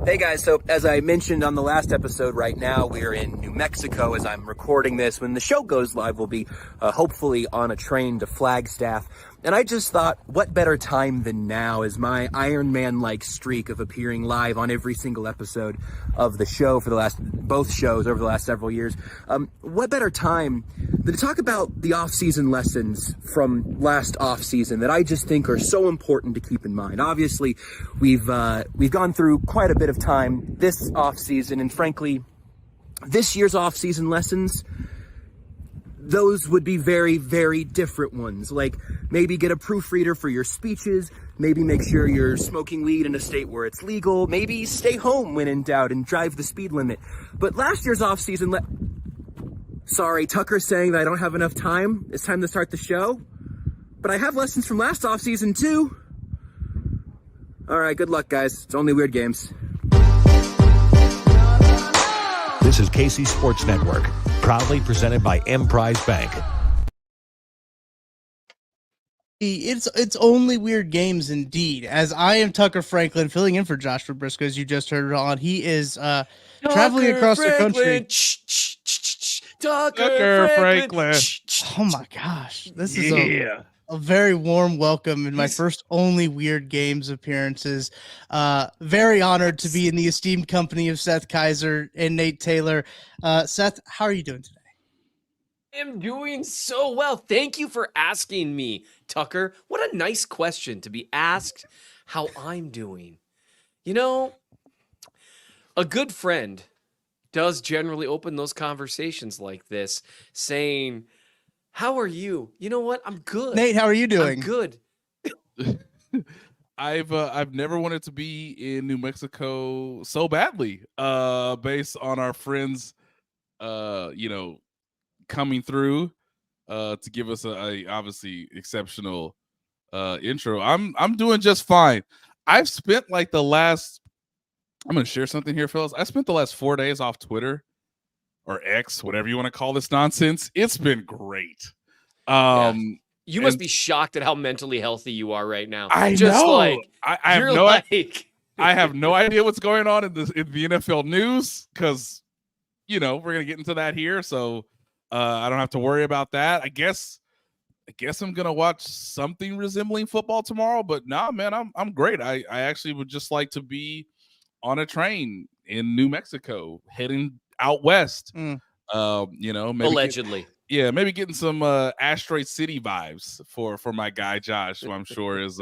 Hey guys, so as I mentioned on the last episode, right now we're in New Mexico as I'm recording this. When the show goes live, we'll be hopefully on a train to Flagstaff. And I just thought, what better time than now as my Iron Man-like streak of appearing live on every single episode of the show for both shows over the last several years. What better time than to talk about the off-season lessons from last off-season that I just think are so important to keep in mind. Obviously, we've gone through quite a bit of time this off-season, and frankly, this year's off-season lessons, those would be very, very different ones. Like maybe get a proofreader for your speeches, maybe make sure you're smoking weed in a state where it's legal, maybe stay home when in doubt and drive the speed limit. But last year's off-season, sorry, Tucker's saying that I don't have enough time. It's time to start the show. But I have lessons from last off-season too. All right, good luck, guys. It's only weird games. This is KC Sports Network, proudly presented by Emprise Bank. It's only weird games indeed. As I am Tucker Franklin, filling in for Josh Fabrisco, as you just heard on. He is traveling across the country. Tucker Franklin. Oh my gosh, this is a very warm welcome in my first only weird games appearances. Very honored to be in the esteemed company of Seth Keysor and Nate Taylor. Seth, how are you doing today? I'm doing so well. Thank you for asking me, Tucker. What a nice question to be asked how I'm doing. You know, a good friend does generally open those conversations like this saying, how are you? You know what? I'm good. Nate, how are you doing? I'm good. I've never wanted to be in New Mexico so badly, based on our friends, coming through, to give us a obviously exceptional, intro. I'm doing just fine. I've spent I'm going to share something here, fellas. I spent the last 4 days off Twitter or X, whatever you want to call this nonsense. It's been great. You must be shocked at how mentally healthy you are right now. I know. I have no idea what's going on in the NFL news because, we're going to get into that here. So I don't have to worry about that. I guess I'm going to watch something resembling football tomorrow. But nah, man, I'm great. I actually would just like to be on a train in New Mexico heading out west. Maybe allegedly. Maybe getting some Asteroid City vibes for my guy Josh, who I'm sure is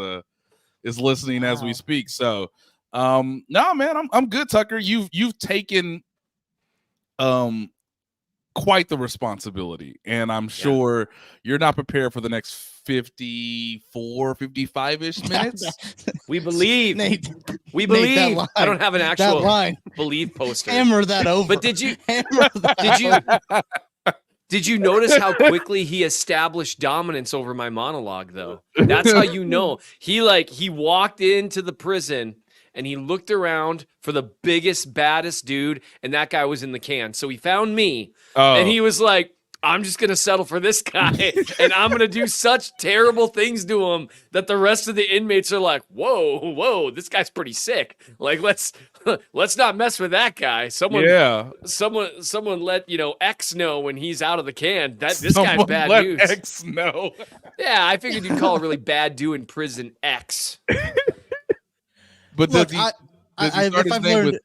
listening as we speak. So, no, man, I'm good, Tucker. You've taken quite the responsibility, and I'm sure you're not prepared for the next 54, 55-ish minutes. We believe. Nate, we believe. Nate, I don't have an actual line. Believe poster. Hammer that over. But did you notice how quickly he established dominance over my monologue, though? That's how you know. He walked into the prison and he looked around for the biggest, baddest dude, and that guy was in the can. So he found me, and he was like, I'm just going to settle for this guy, and I'm going to do such terrible things to him that the rest of the inmates are like, whoa, this guy's pretty sick. Like, let's not mess with that guy. Someone let, X know when he's out of the can. This guy's bad news. X know. Yeah, I figured you'd call a really bad dude in prison X. But look, does he start his name with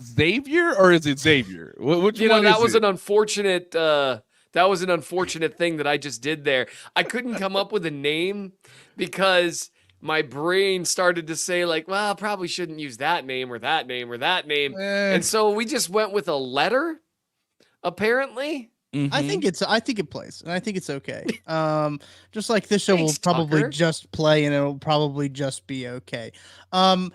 Xavier or is it Xavier? Which one that is was it? an unfortunate. That was an unfortunate thing that I just did there. I couldn't come up with a name because my brain started to say well, probably shouldn't use that name or that name or that name, and so we just went with a letter. Apparently. Mm-hmm. I think it plays, and I think it's okay. Just like this show will probably Tucker. just play, and it'll probably just be okay. But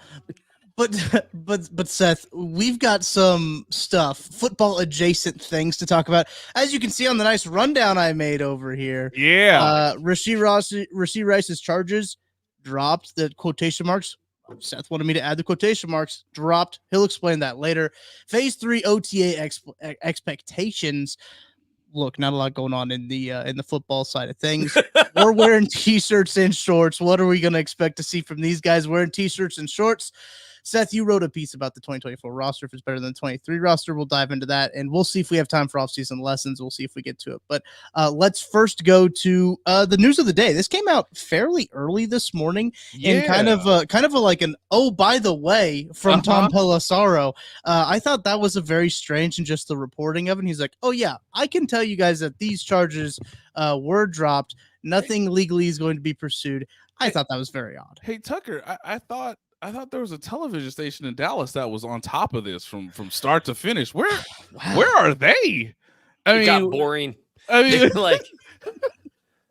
Seth, we've got some football adjacent things to talk about. As you can see on the nice rundown I made over here. Yeah. Rashee Rice's charges dropped. The quotation marks. Seth wanted me to add the quotation marks. Dropped. He'll explain that later. Phase 3 OTA expectations. Look, not a lot going on in the football side of things. We're wearing t-shirts and shorts. What are we going to expect to see from these guys wearing t-shirts and shorts? Seth, you wrote a piece about the 2024 roster. If it's better than the 23 roster, we'll dive into that, and we'll see if we have time for offseason lessons. We'll see if we get to it. But let's first go to the news of the day. This came out fairly early this morning, and kind of like an by the way from Tom Pelissero. I thought that was a very strange and just the reporting of it. And he's like, oh yeah, I can tell you guys that these charges were dropped. Nothing legally is going to be pursued. I thought that was very odd. Hey Tucker, I thought there was a television station in Dallas that was on top of this from start to finish. Where are they? It got boring. I mean, like,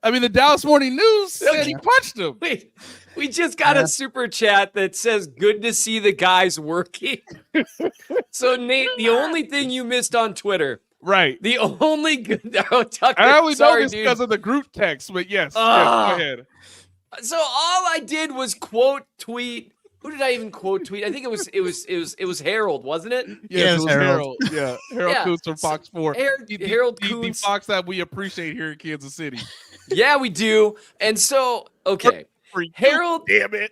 the Dallas Morning News said he punched him. Wait, we just got a super chat that says, "Good to see the guys working." So Nate, the only thing you missed on Twitter. Right. The only good Tucker, I only know this because of the group text, but yes, go ahead. So all I did was quote tweet. Who did I even quote tweet? I think it was Harold, wasn't it? Yes, it was Harold. Yeah, Harold Kuntz from Fox 4. Harold Kuntz, the Fox that we appreciate here in Kansas City. Yeah, we do. And so, okay, Harold, damn it,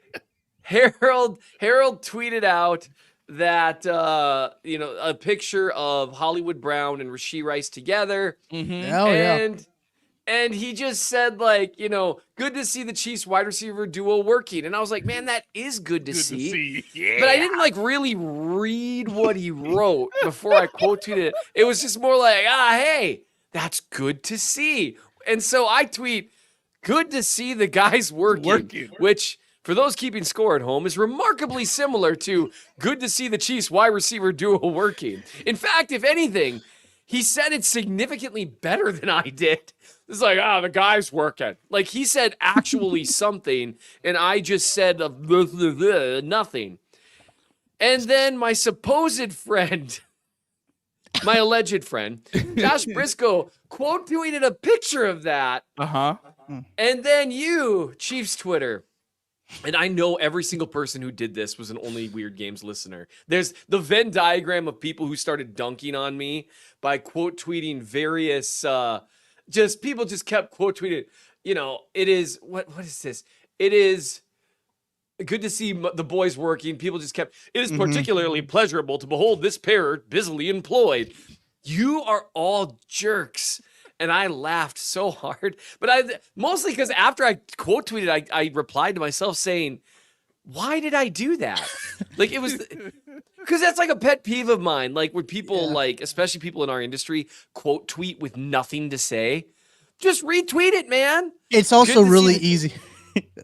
Harold tweeted out that a picture of Hollywood Brown and Rashee Rice together, and he just said, like, good to see the Chiefs wide receiver duo working. And I was like, man, that is good to see. Yeah. But I didn't really read what he wrote before I quote tweeted it. It was just more like, hey, that's good to see. And so I tweet, good to see the guys working. Which, for those keeping score at home, is remarkably similar to good to see the Chiefs wide receiver duo working. In fact, if anything, he said it significantly better than I did. It's like, the guy's working. Like, he said actually something, and I just said nothing. And then my supposed friend, my alleged friend, Josh Briscoe, quote tweeted a picture of that. And then you, Chiefs Twitter. And I know every single person who did this was an Only Weird Games listener. There's the Venn diagram of people who started dunking on me by quote tweeting various, people just kept quote tweeting. It is, what is this? It is good to see the boys working. People just kept, it is particularly pleasurable to behold this pair busily employed. You are all jerks. And I laughed so hard, but mostly because after I quote tweeted, I replied to myself saying, why did I do that? Like, it was because that's like a pet peeve of mine. Like, when people especially people in our industry, quote tweet with nothing to say, just retweet it, man. It's also really easy.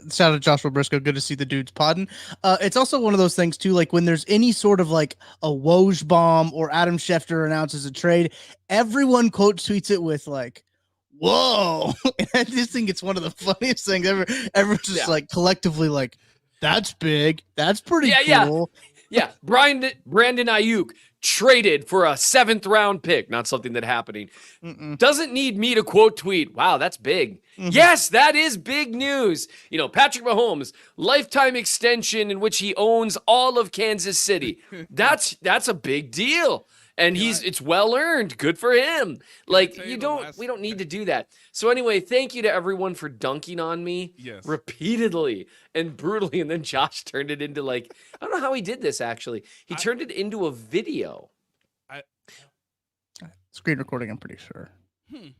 Shout out to Joshua Briscoe. Good to see the dudes podding. It's also one of those things too, like when there's any sort of like a Woj bomb or Adam Schefter announces a trade, everyone quote tweets it with like, whoa. I just think it's one of the funniest things ever. Everyone's just like collectively like, that's big. That's pretty cool. Yeah. Brandon Ayuk traded for a 7th round pick. Not something that happening. Doesn't need me to quote tweet. Wow, that's big. Yes, that is big news. Patrick Mahomes, lifetime extension in which he owns all of Kansas City. That's a big deal. And it's well earned. Good for him. Like, we don't need to do that. So anyway, thank you to everyone for dunking on me repeatedly and brutally. And then Josh turned it into I don't know how he did this actually. He turned it into a video. Screen recording, I'm pretty sure.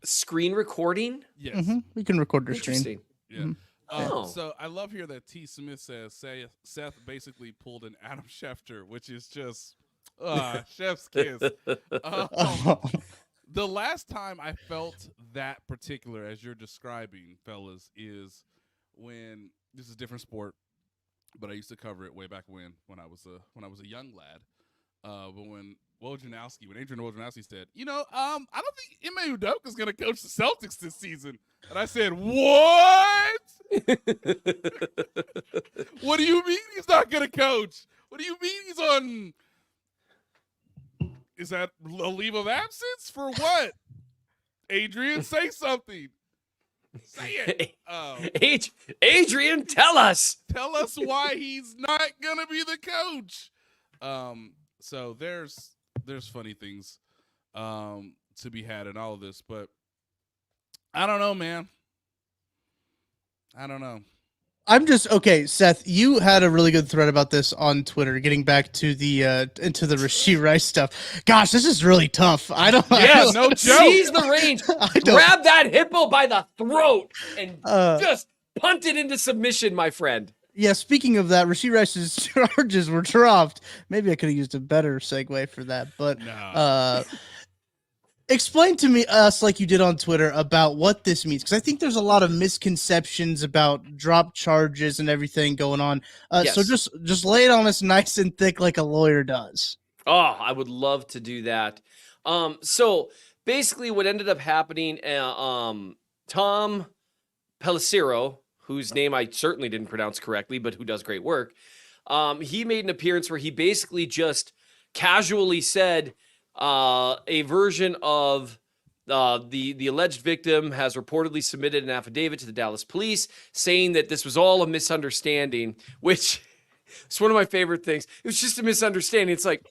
Screen recording? Yes. We can record your screen. Interesting. Yeah. So I love here that T. Smith says Seth basically pulled an Adam Schefter, which is just chef's kiss. The last time I felt that particular, as you're describing, fellas, is when this is a different sport, but I used to cover it way back when I was a young lad. But when Adrian Wojnarowski said, I don't think Ime Udoka is going to coach the Celtics this season, and I said, what? What do you mean he's not going to coach? What do you mean he's on? Is that a leave of absence for what? Adrian, say something. Say it. Adrian, tell us. Tell us why he's not gonna be the coach. So there's funny things to be had in all of this, but I don't know, man. I don't know. I'm just okay, Seth. You had a really good thread about this on Twitter. Getting back to the into the Rashee Rice stuff. Gosh, this is really tough. Yes, no joke. Seize the range. Grab that hippo by the throat and just punt it into submission, my friend. Yeah, speaking of that, Rashee Rice's charges were dropped. Maybe I could have used a better segue for that, but explain to me us like you did on Twitter about what this means, because I think there's a lot of misconceptions about drop charges and everything going on. Yes. So just lay it on us nice and thick like a lawyer does. Oh, I would love to do that. So basically, what ended up happening, Tom Pelissero, whose name I certainly didn't pronounce correctly, but who does great work, he made an appearance where he basically just casually said a version of the alleged victim has reportedly submitted an affidavit to the Dallas police saying that this was all a misunderstanding, which is one of my favorite things. It was just a misunderstanding. It's like,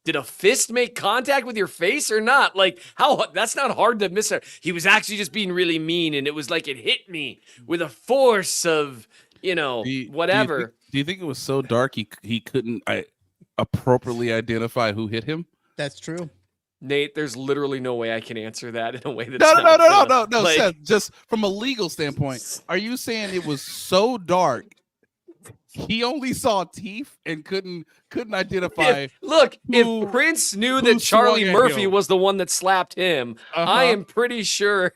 did a fist make contact with your face or not? Like, how? That's not hard to miss. He was actually just being really mean, and it was like it hit me with a force of, whatever. Do you think it was so dark he couldn't appropriately identify who hit him? That's true. Nate, there's literally no way I can answer that in a way that's no. Like, Seth, just from a legal standpoint, are you saying it was so dark he only saw teeth and couldn't identify? If Prince knew that Charlie Murphy was the one that slapped him, I am pretty sure.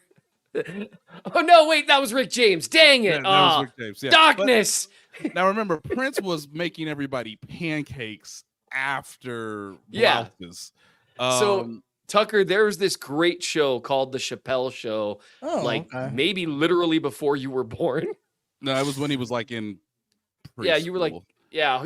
Oh no! Wait, that was Rick James. Dang it! That was Rick James. Yeah. Darkness. But now remember, Prince was making everybody pancakes after Yeah. blouses. So Tucker, there's this great show called The Chappelle Show. Maybe literally before you were born. No, it was when he was like in preschool. Yeah, you were like,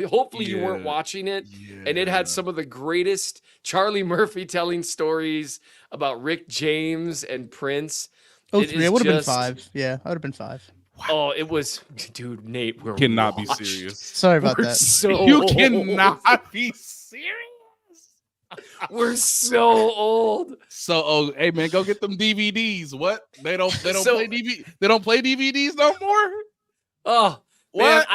hopefully you weren't watching it. Yeah. And it had some of the greatest Charlie Murphy telling stories about Rick James and Prince. Oh, three. I would have been 5. Yeah, I would have been 5. Wow. Oh, it was, dude, Nate. You cannot be serious. Sorry about that. You cannot be serious. We're so old. So, hey man, go get them DVDs. What? They don't play DVD. They don't play DVDs no more. Oh, what?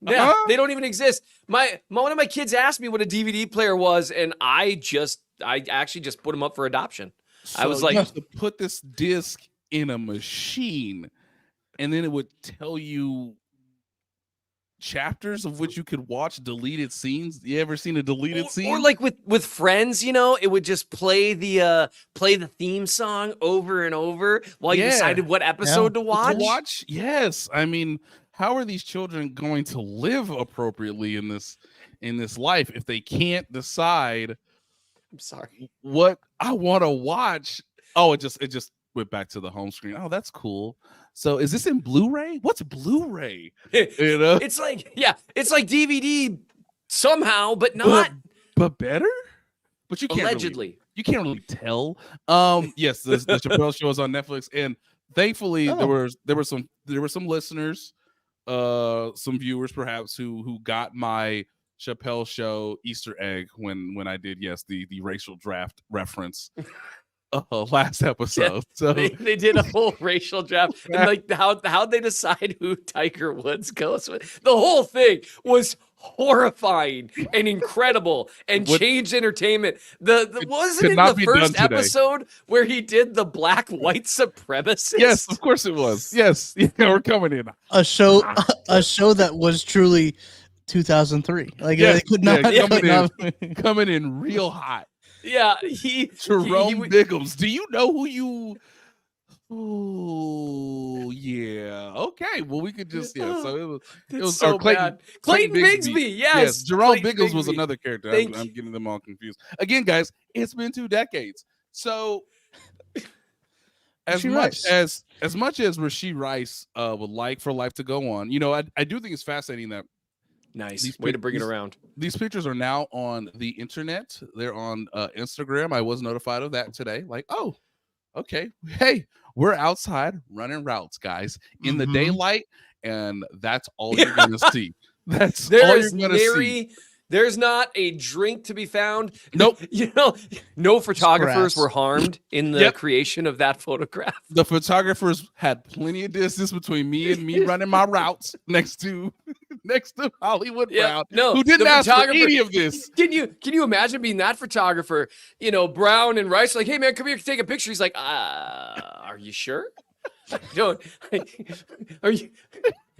Man, they don't even exist. One of my kids asked me what a DVD player was, and I actually just put them up for adoption. So I was like, you have to put this disc in a machine, and then it would tell you chapters of which you could watch deleted scenes. You ever seen a deleted scene? Or like with friends, it would just play the theme song over and over while you decided what episode to watch. Yes. I mean, how are these children going to live appropriately in this life if they can't decide? I'm sorry. What I want to watch. Oh, it just went back to the home screen. Oh, that's cool. So is this in Blu-ray? What's Blu-ray? It's like DVD somehow, but not. But better? But you can't allegedly. You can't really tell. Yes, the Chappelle Show is on Netflix, and thankfully there were some listeners, some viewers perhaps who got my Chappelle Show Easter egg when I did the racial draft reference. Last episode. Yeah, so they did a whole racial draft, and like how'd they decide who Tiger Woods goes with? The whole thing was horrifying and incredible and changed entertainment. Wasn't it the first episode where he did the black white supremacist? Yes, of course it was. Yes, we're coming in a show that was truly 2003. Like they could not coming in real hot. Yeah, Jerome Biggums. Do you know who you? Oh yeah. Okay. Well, we could just So it was so Clayton Bigsby. Yes. Jerome Biggums was another character. I'm getting them all confused. Again, guys, it's been 2 decades. So as much as Rashee Rice would like for life to go on, I do think it's fascinating that. Nice way to bring it around. These pictures are now on the internet. They're on Instagram. I was notified of that today. Like, oh, okay. Hey, we're outside running routes, guys, in the daylight, and that's all you're going to see. That's all you're going to see. There's not a drink to be found. Nope. No photographers Grass. were harmed in the creation of that photograph. The photographers had plenty of distance between me and me running my routes next to Hollywood Brown, who didn't ask for any of this. Can you imagine being that photographer? Brown and Rice, like, hey man, come here, take a picture. He's like, are you sure? Are you?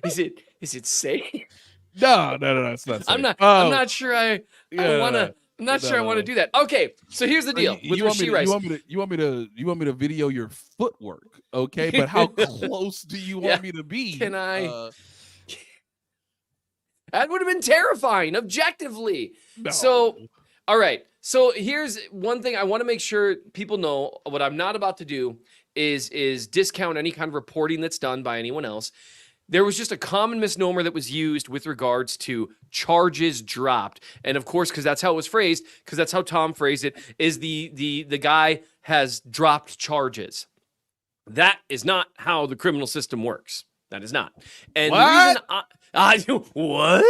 Is it safe? No, it's not safe. I'm not sure I want to. I'm not sure I want to do that. Okay, so here's the deal with Rashee Rice. You want me to video your footwork, okay? But how close do you want me to be? Can I? That would have been terrifying, objectively. No. So, all right. So here's one thing I want to make sure people know. What I'm not about to do is discount any kind of reporting that's done by anyone else. There was just a common misnomer that was used with regards to charges dropped. And of course, because that's how it was phrased, because that's how Tom phrased it, is the guy has dropped charges. That is not how the criminal system works. That is not. And what? The reason what?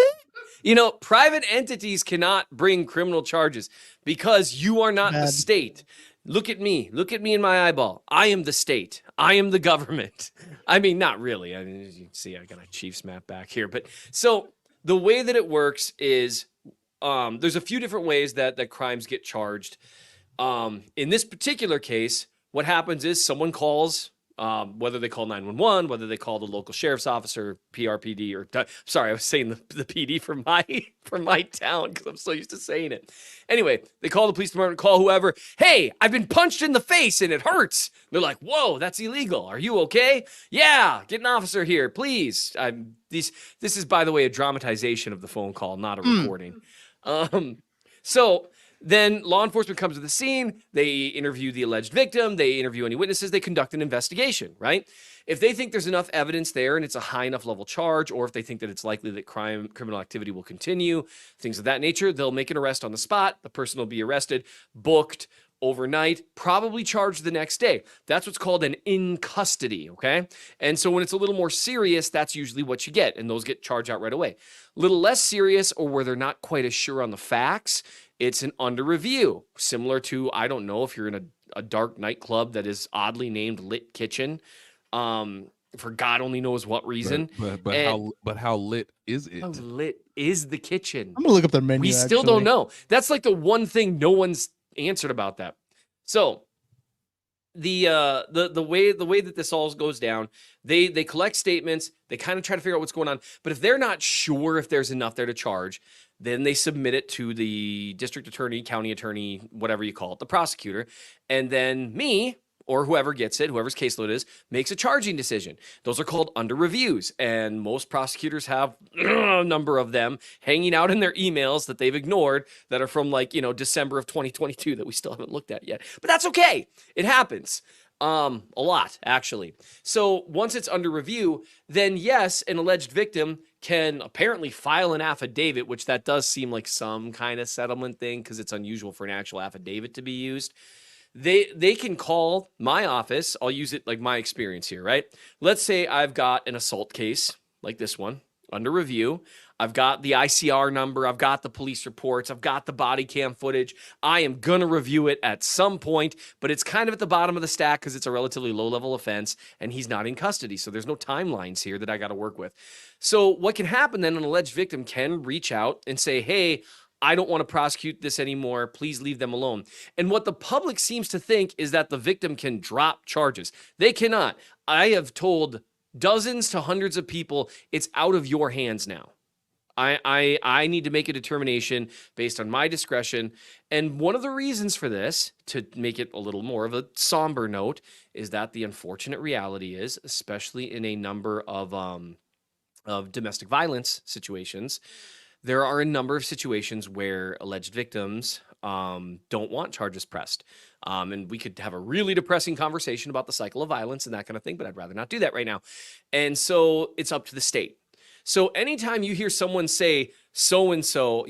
Private entities cannot bring criminal charges because you are not the state. Look at me. Look at me in my eyeball. I am the state. I am the government. I mean, not really. I mean, as you can see, I got a Chiefs map back here. But so the way that it works is there's a few different ways that crimes get charged. In this particular case, what happens is someone calls, whether they call 911, whether they call the local sheriff's officer, PRPD, or sorry, I was saying the PD from my town because I'm so used to saying it. Anyway, they call the police department, call whoever. Hey, I've been punched in the face and it hurts. They're like, whoa, that's illegal. Are you okay? Yeah, get an officer here, please. This is, by the way, a dramatization of the phone call, not a recording. So then law enforcement comes to the scene. They interview the alleged victim. They interview any witnesses. They conduct an investigation, right? If they think there's enough evidence there and it's a high enough level charge, or if they think that it's likely that criminal activity will continue, things of that nature, they'll make an arrest on the spot. The person will be arrested, booked overnight, probably charged the next day. That's what's called an in custody, okay? And so when it's a little more serious, that's usually what you get, and those get charged out right away. A little less serious, or where they're not quite as sure on the facts, it's an under review, similar to, I don't know, if you're in a dark nightclub that is oddly named Lit Kitchen, for God only knows what reason. But how lit is it? How lit is the kitchen? I'm gonna look up their menu. We still don't know. That's like the one thing no one's answered about that. So the way that this all goes down, they collect statements, they kind of try to figure out what's going on, but if they're not sure if there's enough there to charge, then they submit it to the district attorney, county attorney, whatever you call it, the prosecutor, and then me or whoever gets it, whoever's caseload is, makes a charging decision. Those are called under reviews, and most prosecutors have a number of them hanging out in their emails that they've ignored that are from December of 2022 that we still haven't looked at yet. But that's okay. It happens. A lot, actually. So once it's under review, then yes, an alleged victim can apparently file an affidavit, which that does seem like some kind of settlement thing because it's unusual for an actual affidavit to be used. They can call my office. I'll use it like my experience here, right? Let's say I've got an assault case like this one under review. I've got the ICR number. I've got the police reports. I've got the body cam footage. I am going to review it at some point, but it's kind of at the bottom of the stack because it's a relatively low-level offense, and he's not in custody, so there's no timelines here that I got to work with. So what can happen then, an alleged victim can reach out and say, hey, I don't want to prosecute this anymore. Please leave them alone. And what the public seems to think is that the victim can drop charges. They cannot. I have told dozens to hundreds of people, it's out of your hands now. I need to make a determination based on my discretion. And one of the reasons for this, to make it a little more of a somber note, is that the unfortunate reality is, especially in a number of domestic violence situations, there are a number of situations where alleged victims don't want charges pressed. And we could have a really depressing conversation about the cycle of violence and that kind of thing, but I'd rather not do that right now. And so it's up to the state. So anytime you hear someone say, so-and-so,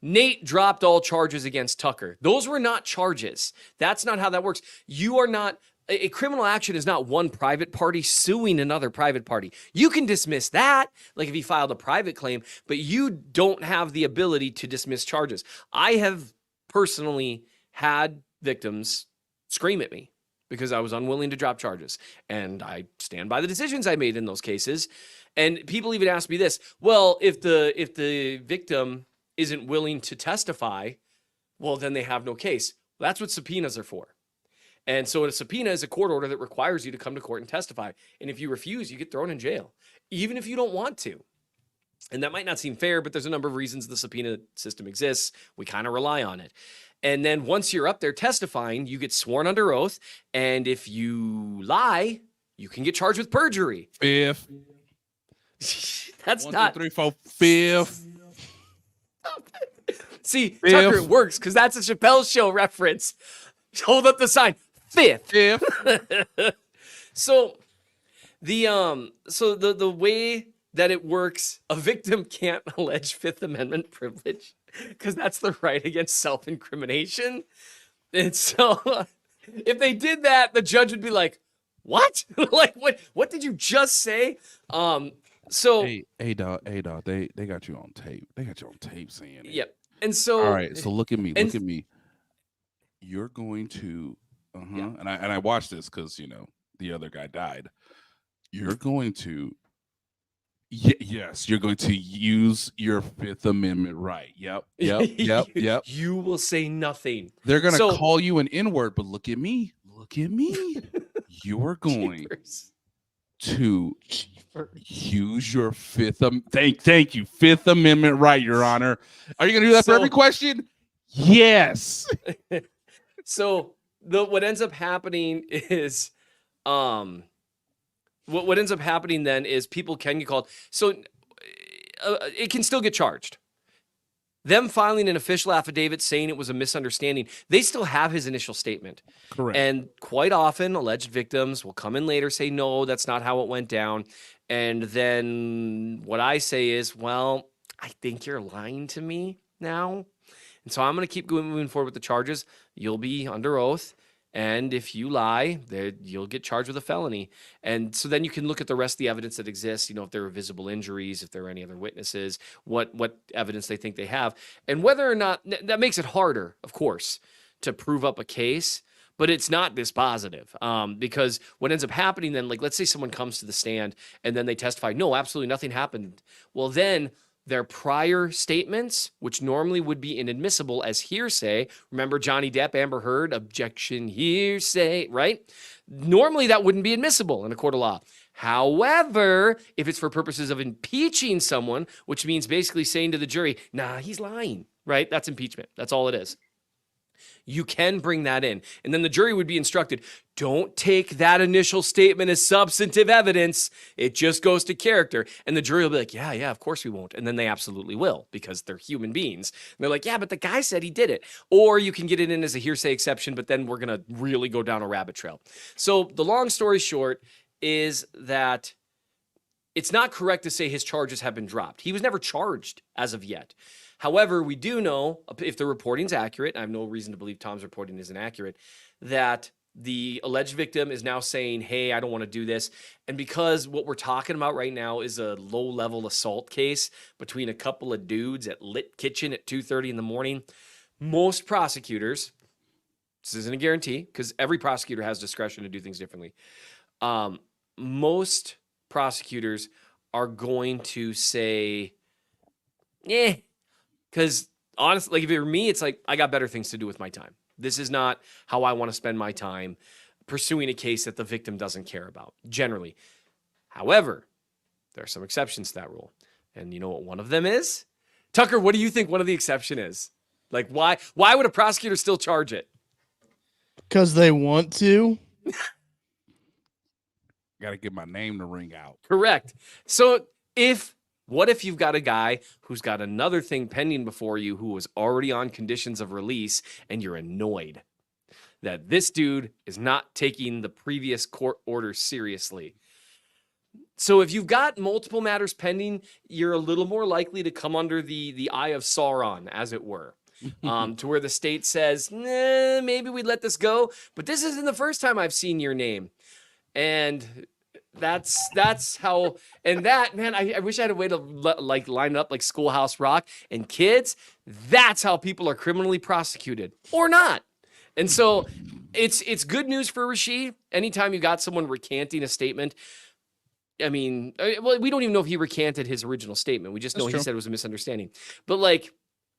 Nate dropped all charges against Tucker, those were not charges. That's not how that works. You are not a criminal action is not one private party suing another private party. You can dismiss that, like if he filed a private claim, but you don't have the ability to dismiss charges. I have personally had victims scream at me because I was unwilling to drop charges, and I stand by the decisions I made in those cases. And people even ask me this: well, if the victim isn't willing to testify, well, then they have no case. Well, that's what subpoenas are for. And so a subpoena is a court order that requires you to come to court and testify. And if you refuse, you get thrown in jail, even if you don't want to. And that might not seem fair, but there's a number of reasons the subpoena system exists. We kind of rely on it. And then once you're up there testifying, you get sworn under oath. And if you lie, you can get charged with perjury. Fifth. That's 1, not 2, 3, 4, fifth. See, Fifth. Tucker, it works because that's a Chappelle Show reference. Hold up the sign. Fifth. So the way that it works, a victim can't allege Fifth Amendment privilege because that's the right against self-incrimination. And so if they did that, the judge would be like, what? Like, what did you just say? So hey dog, they got you on tape. They got you on tape saying it. Yep. And so all right, so look at me. Look at me. You're going to Yeah. and I watched this because the other guy died. You're going to yes, you're going to use your Fifth Amendment right. Yep. You will say nothing. They're gonna call you an N-word, but look at me. Look at me. You are going to use your thank you, Fifth Amendment right, Your Honor. Are you gonna do that for every question? Yes. So what ends up happening is what ends up happening then is people can get called. So it can still get charged. Them filing an official affidavit saying it was a misunderstanding, they still have his initial statement. Correct. And quite often, alleged victims will come in later, say, no, that's not how it went down. And then what I say is, well, I think you're lying to me now. And so I'm going to keep moving forward with the charges. You'll be under oath. And if you lie, you'll get charged with a felony. And so then you can look at the rest of the evidence that exists, if there are visible injuries, if there are any other witnesses, what evidence they think they have, and whether or not that makes it harder, of course, to prove up a case, but it's not dispositive. Because what ends up happening then, like let's say someone comes to the stand and then they testify, no, absolutely nothing happened. Well, then their prior statements, which normally would be inadmissible as hearsay. Remember Johnny Depp, Amber Heard, objection, hearsay, right? Normally that wouldn't be admissible in a court of law. However, if it's for purposes of impeaching someone, which means basically saying to the jury, nah, he's lying, right? That's impeachment. That's all it is. You can bring that in. And then the jury would be instructed, don't take that initial statement as substantive evidence. It just goes to character. And the jury will be like, yeah, of course we won't. And then they absolutely will because they're human beings. And they're like, yeah, but the guy said he did it. Or you can get it in as a hearsay exception, but then we're going to really go down a rabbit trail. So the long story short is that it's not correct to say his charges have been dropped. He was never charged as of yet. However, we do know, if the reporting's accurate, I have no reason to believe Tom's reporting isn't accurate, that the alleged victim is now saying, hey, I don't want to do this. And because what we're talking about right now is a low-level assault case between a couple of dudes at Lit Kitchen at 2:30 in the morning, most prosecutors, this isn't a guarantee because every prosecutor has discretion to do things differently, most prosecutors are going to say, because honestly, like if it were me, it's like, I got better things to do with my time. This is not how I want to spend my time pursuing a case that the victim doesn't care about, generally. However, there are some exceptions to that rule. And you know what one of them is? Tucker, what do you think one of the exception is? Like, why would a prosecutor still charge it? Because they want to. Got to get my name to ring out. Correct. So what if you've got a guy who's got another thing pending before you who was already on conditions of release and you're annoyed that this dude is not taking the previous court order seriously? So if you've got multiple matters pending, you're a little more likely to come under the eye of Sauron, as it were. to where the state says, nah, maybe we'd let this go. But this isn't the first time I've seen your name. And that's how, and that, man, I wish I had a way to like line up like Schoolhouse Rock. And kids, that's how people are criminally prosecuted or not. And so it's good news for Rashee. Anytime you got someone recanting a statement, I mean, well, we don't even know if he recanted his original statement. We just know he said it was a misunderstanding. But like,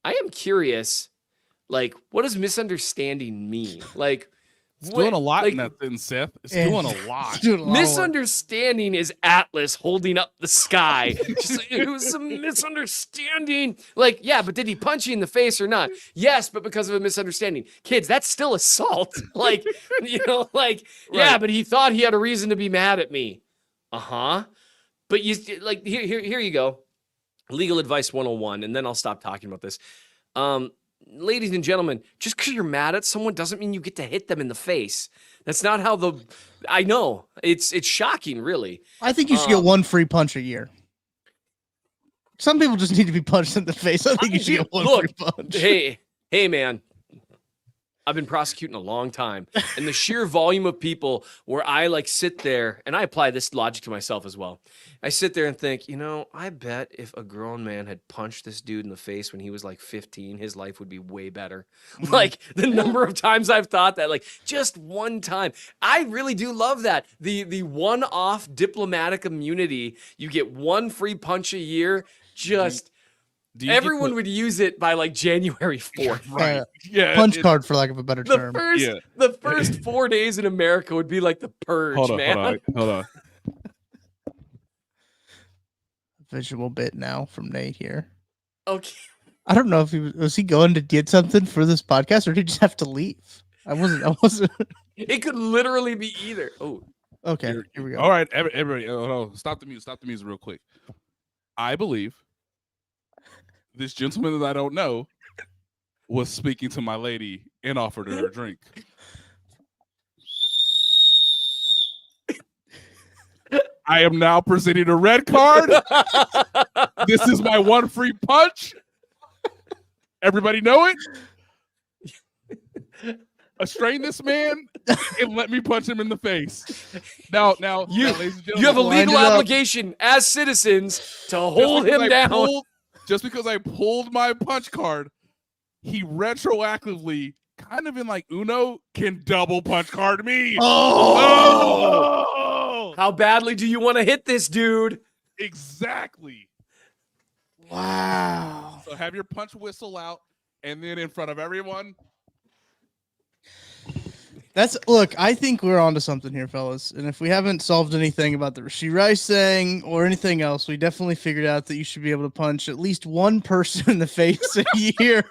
I am curious, like, what does misunderstanding mean? Like, it's doing a lot in that thing, Seth. It's doing a lot. Misunderstanding is Atlas holding up the sky. It was a misunderstanding. Like, yeah, but did he punch you in the face or not? Yes, but because of a misunderstanding. Kids, that's still assault. Like, you know, like, yeah, but he thought he had a reason to be mad at me. But you like here you go. Legal advice 101, and then I'll stop talking about this. Ladies and gentlemen, just because you're mad at someone doesn't mean you get to hit them in the face. That's not how I know. It's shocking, really. I think you should get one free punch a year. Some people just need to be punched in the face. I think you should get one free punch. Hey, man. I've been prosecuting a long time, and the sheer volume of people where I like sit there, and I apply this logic to myself as well. I sit there and think, you know, I bet if a grown man had punched this dude in the face when he was like 15, his life would be way better. Like the number of times I've thought that, like just one time. I really do love that. The one-off diplomatic immunity, you get one free punch a year, just... Everyone would use it by like January 4th. Right. Yeah. Punch card, for lack of a better term. The first 4 days in America would be like the purge, man. Hold on. Visual bit now from Nate here. Okay. I don't know if was he going to get something for this podcast, or did he just have to leave? I wasn't. It could literally be either. Oh. Okay. Here we go. All right, everybody. Stop the music real quick. I believe this gentleman that I don't know was speaking to my lady and offered her a drink. I am now presenting a red card. This is my one free punch. Everybody know it? Restrain this man and let me punch him in the face. Now, ladies and gentlemen, you have a legal obligation as citizens to hold him down. Just because I pulled my punch card, he retroactively, kind of in like Uno, can double punch card me. Oh! How badly do you want to hit this dude? Exactly. Wow. So have your punch whistle out, and then in front of everyone. Look, I think we're onto something here, fellas. And if we haven't solved anything about the Rashee Rice thing or anything else, we definitely figured out that you should be able to punch at least one person in the face a year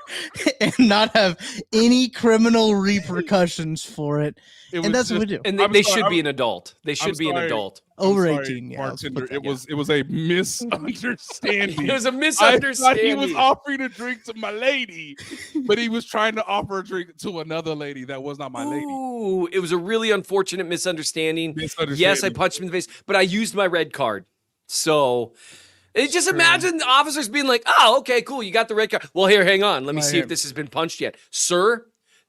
and not have any criminal repercussions for it. And that's what we do. And they should be an adult. They should be an adult. Over 18, yeah. Bartender, it was a misunderstanding. It was a misunderstanding. I thought he was offering a drink to my lady, but he was trying to offer a drink to another lady that was not my lady. Ooh, it was a really unfortunate misunderstanding. Yes, I punched him in the face, but I used my red card. So just imagine the officers being like, oh, okay, cool, you got the red card. Well, here, hang on. Let me see if this has been punched yet. Sir,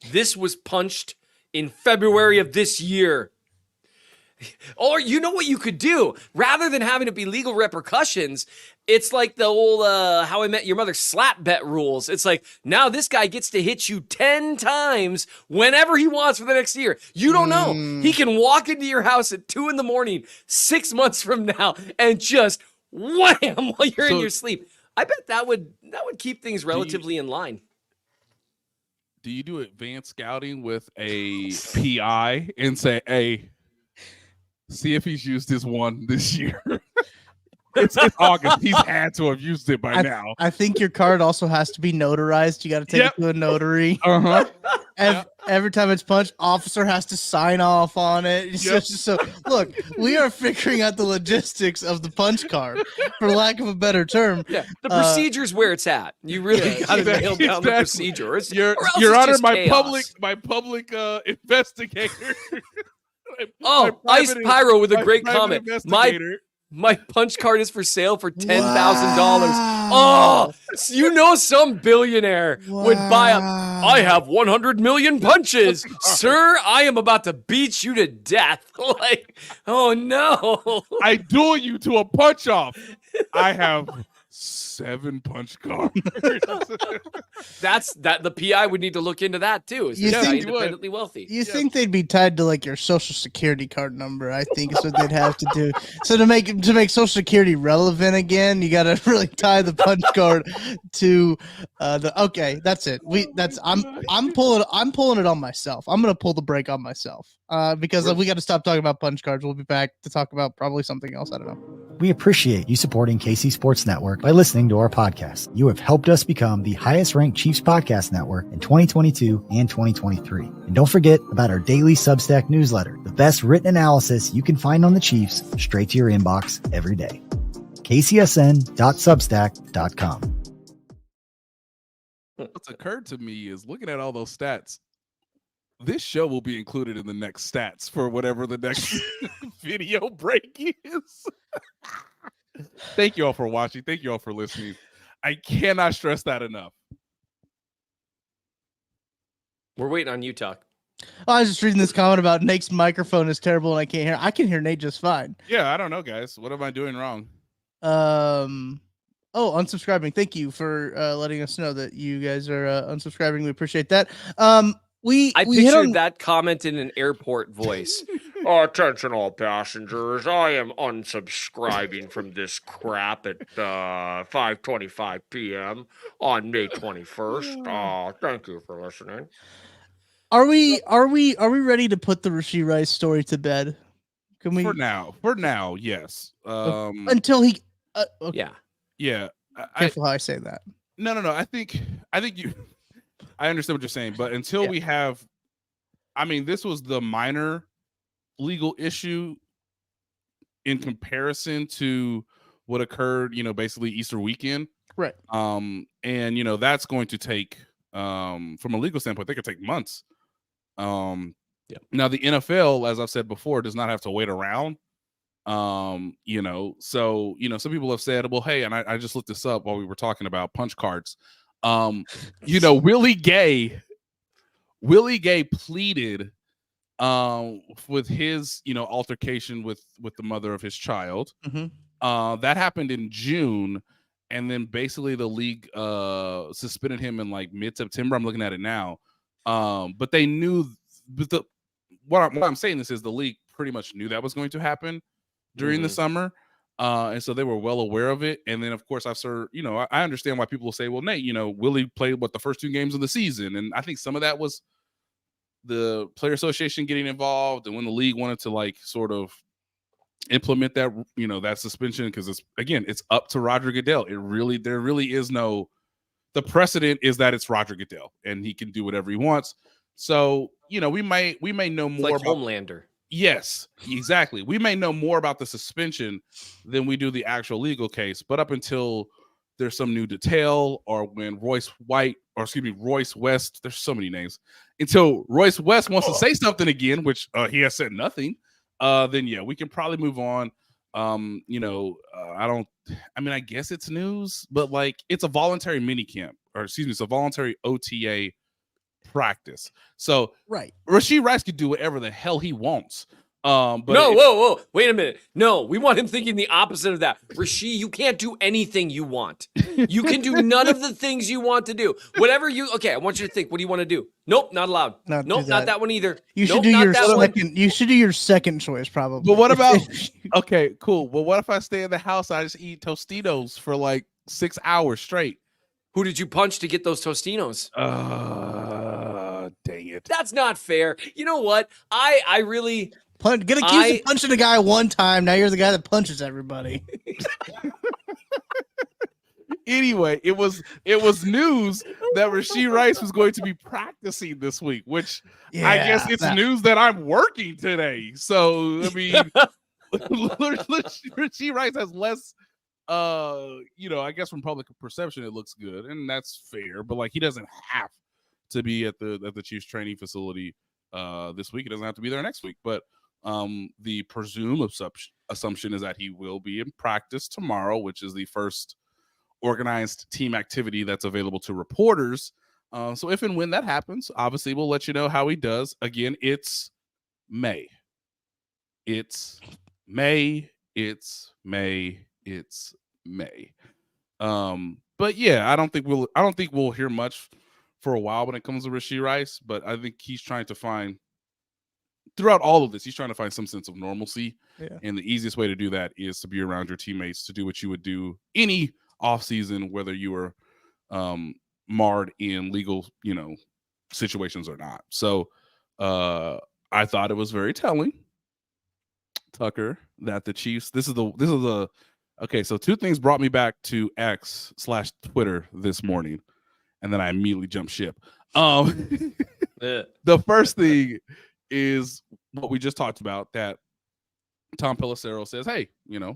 this was punched in February of this year. Or you know what you could do? Rather than having it be legal repercussions, it's like the old How I Met Your Mother slap bet rules. It's like, now this guy gets to hit you 10 times whenever he wants for the next year. You don't know. He can walk into your house at 2 a.m, 6 months from now, and just wham while you're in your sleep. I bet that would keep things relatively in line. Do you do advanced scouting with a PI and say, hey, see if he's used his one this year? It's August. He's had to have used it by now. I think your card also has to be notarized. You got to take it to a notary. Every time it's punched, officer has to sign off on it. So look, we are figuring out the logistics of the punch card, for lack of a better term. Yeah, the procedure's where it's at. You really got to nail down the procedure. Your Honor, my public investigator. Ice Pyro with a great comment. My punch card is for sale for $10,000. Wow. Oh, so you know some billionaire would buy up. I have 100 million punches. Sir, I am about to beat you to death. Like, oh no. I duel you to a punch off. I have 7 punch cards. That's the PI would need to look into that too. Is You this guy think- independently wealthy? You think they'd be tied to like your social security card number? I think is what they'd have to do. So to make social security relevant again, you got to really tie the punch card to the. Okay, that's it. I'm pulling it on myself. I'm gonna pull the brake on myself because we got to stop talking about punch cards. We'll be back to talk about probably something else. I don't know. We appreciate you supporting KC Sports Network by listening to our podcast. You have helped us become the highest ranked Chiefs podcast network in 2022 and 2023. And don't forget about our daily Substack newsletter, the best written analysis you can find on the Chiefs straight to your inbox every day. kcsn.substack.com. What's occurred to me is looking at all those stats. This show will be included in the next stats for whatever the next video break is. Thank you all for watching. Thank you all for listening. I cannot stress that enough. We're waiting on you, Tuck. Oh, I was just reading this comment about Nate's microphone is terrible and I can't hear. I can hear Nate just fine. Yeah, I don't know, guys. What am I doing wrong? Oh, unsubscribing. Thank you for letting us know that you guys are unsubscribing. We appreciate that. We pictured that comment in an airport voice. Attention all passengers, I am unsubscribing from this crap at 5:25 p.m. on May 21st. Thank you for listening. Are we ready to put the Rashee Rice story to bed? Can we For now, yes. until he okay. Yeah. Careful how I say that. No. I think you. I understand what you're saying, but until we have, I mean, this was the minor legal issue in comparison to what occurred, basically Easter weekend. Right. And that's going to take, from a legal standpoint, they could take months. Now the NFL, as I've said before, does not have to wait around. So some people have said, well, hey, and I just looked this up while we were talking about punch cards. Willie Gay pleaded with his altercation with the mother of his child. Mm-hmm. That happened in June, and then basically the league suspended him in like mid-September. I'm looking at it now. But they knew, what I'm saying this is the league pretty much knew that was going to happen during the summer. And so they were well aware of it. And then, of course, I understand why people will say, well, Nate, Willie played the first 2 games of the season. And I think some of that was the player association getting involved. And when the league wanted to sort of implement that, that suspension, because it's up to Roger Goodell. There really is the precedent is that it's Roger Goodell and he can do whatever he wants. So, we may know more about Homelander. Yes, exactly. We may know more about the suspension than we do the actual legal case, but up until there's some new detail, or when Royce West, there's so many names, until Royce West wants to say something again, which he has said nothing, then we can probably move on. I guess it's news, but it's a voluntary minicamp, it's a voluntary OTA practice. So right, Rashee Rice could do whatever the hell he wants. But whoa, wait a minute. No, we want him thinking the opposite of that. Rashee, you can't do anything you want. You can do none of the things you want to do. Whatever I want you to think. What do you want to do? Nope, not allowed. Not that one either. You should do your second. You should do your second choice, probably. But what about? Okay, cool. Well, what if I stay in the house? I just eat Tostitos for 6 hours straight. Who did you punch to get those Tostinos? Dang it. That's not fair. You know what? I really get accused of punching a guy one time. Now you're the guy that punches everybody. Anyway, it was news that Rashee Rice was going to be practicing this week, which I guess it's news that I'm working today. So, I mean, Rashee Rice has less I guess from public perception it looks good, and that's fair, but he doesn't have to be at the Chiefs training facility this week. He doesn't have to be there next week, but the presumed assumption is that he will be in practice tomorrow, which is the first organized team activity that's available to reporters. So if and when that happens, obviously we'll let you know how he does. Again, it's May. It's May. It's May. It's May. But yeah, I don't think we'll hear much for a while when it comes to Rashee Rice, but I think he's trying to find, throughout all of this, he's trying to find some sense of normalcy. Yeah. And the easiest way to do that is to be around your teammates, to do what you would do any offseason, whether you were marred in legal, situations or not. So I thought it was very telling, Tucker, that the Chiefs, okay, so two things brought me back to X/Twitter this morning, and then I immediately jumped ship. The first thing is what we just talked about, that Tom Pelissero says, hey,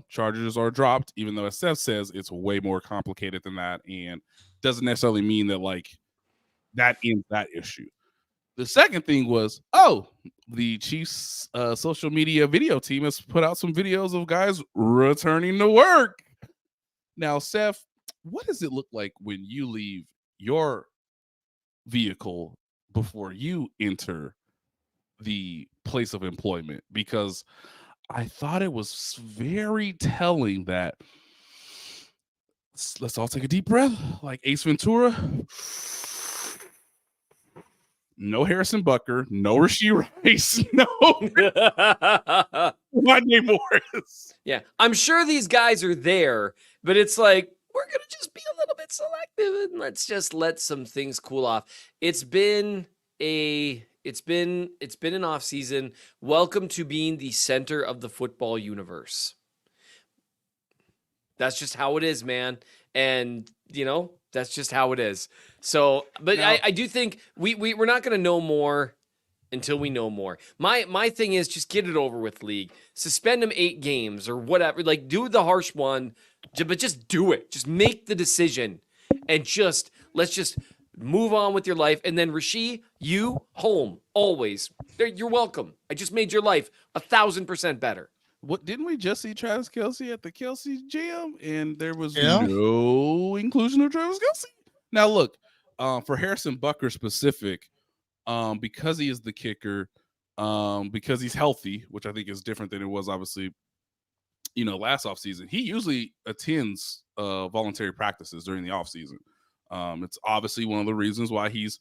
charges are dropped, even though, as Seth says, it's way more complicated than that and doesn't necessarily mean that that ends that issue. The second thing was, the Chiefs social media video team has put out some videos of guys returning to work. Now, Seth, what does it look like when you leave your vehicle before you enter the place of employment? Because I thought it was very telling that, let's all take a deep breath, like Ace Ventura. No Harrison Butker, no Rashee Rice, no Monday Morris. Yeah, I'm sure these guys are there, but it's like, we're going to just be a little bit selective and let's just let some things cool off. It's been an off season. Welcome to being the center of the football universe. That's just how it is, man. And, that's just how it is. So, but now, I do think we're not going to know more until we know more. My thing is just get it over with, league. Suspend them 8 games or whatever. Like, do the harsh one, but just do it. Just make the decision and let's just move on with your life. And then Rashee, you home always. You're welcome. I just made your life 1,000% better. What, didn't we just see Travis Kelce at the Kelce Gym, and there was no inclusion of Travis Kelce? Now look, for Harrison Butker specific, because he is the kicker, because he's healthy, which I think is different than it was obviously, last offseason. He usually attends voluntary practices during the offseason. It's obviously one of the reasons why he's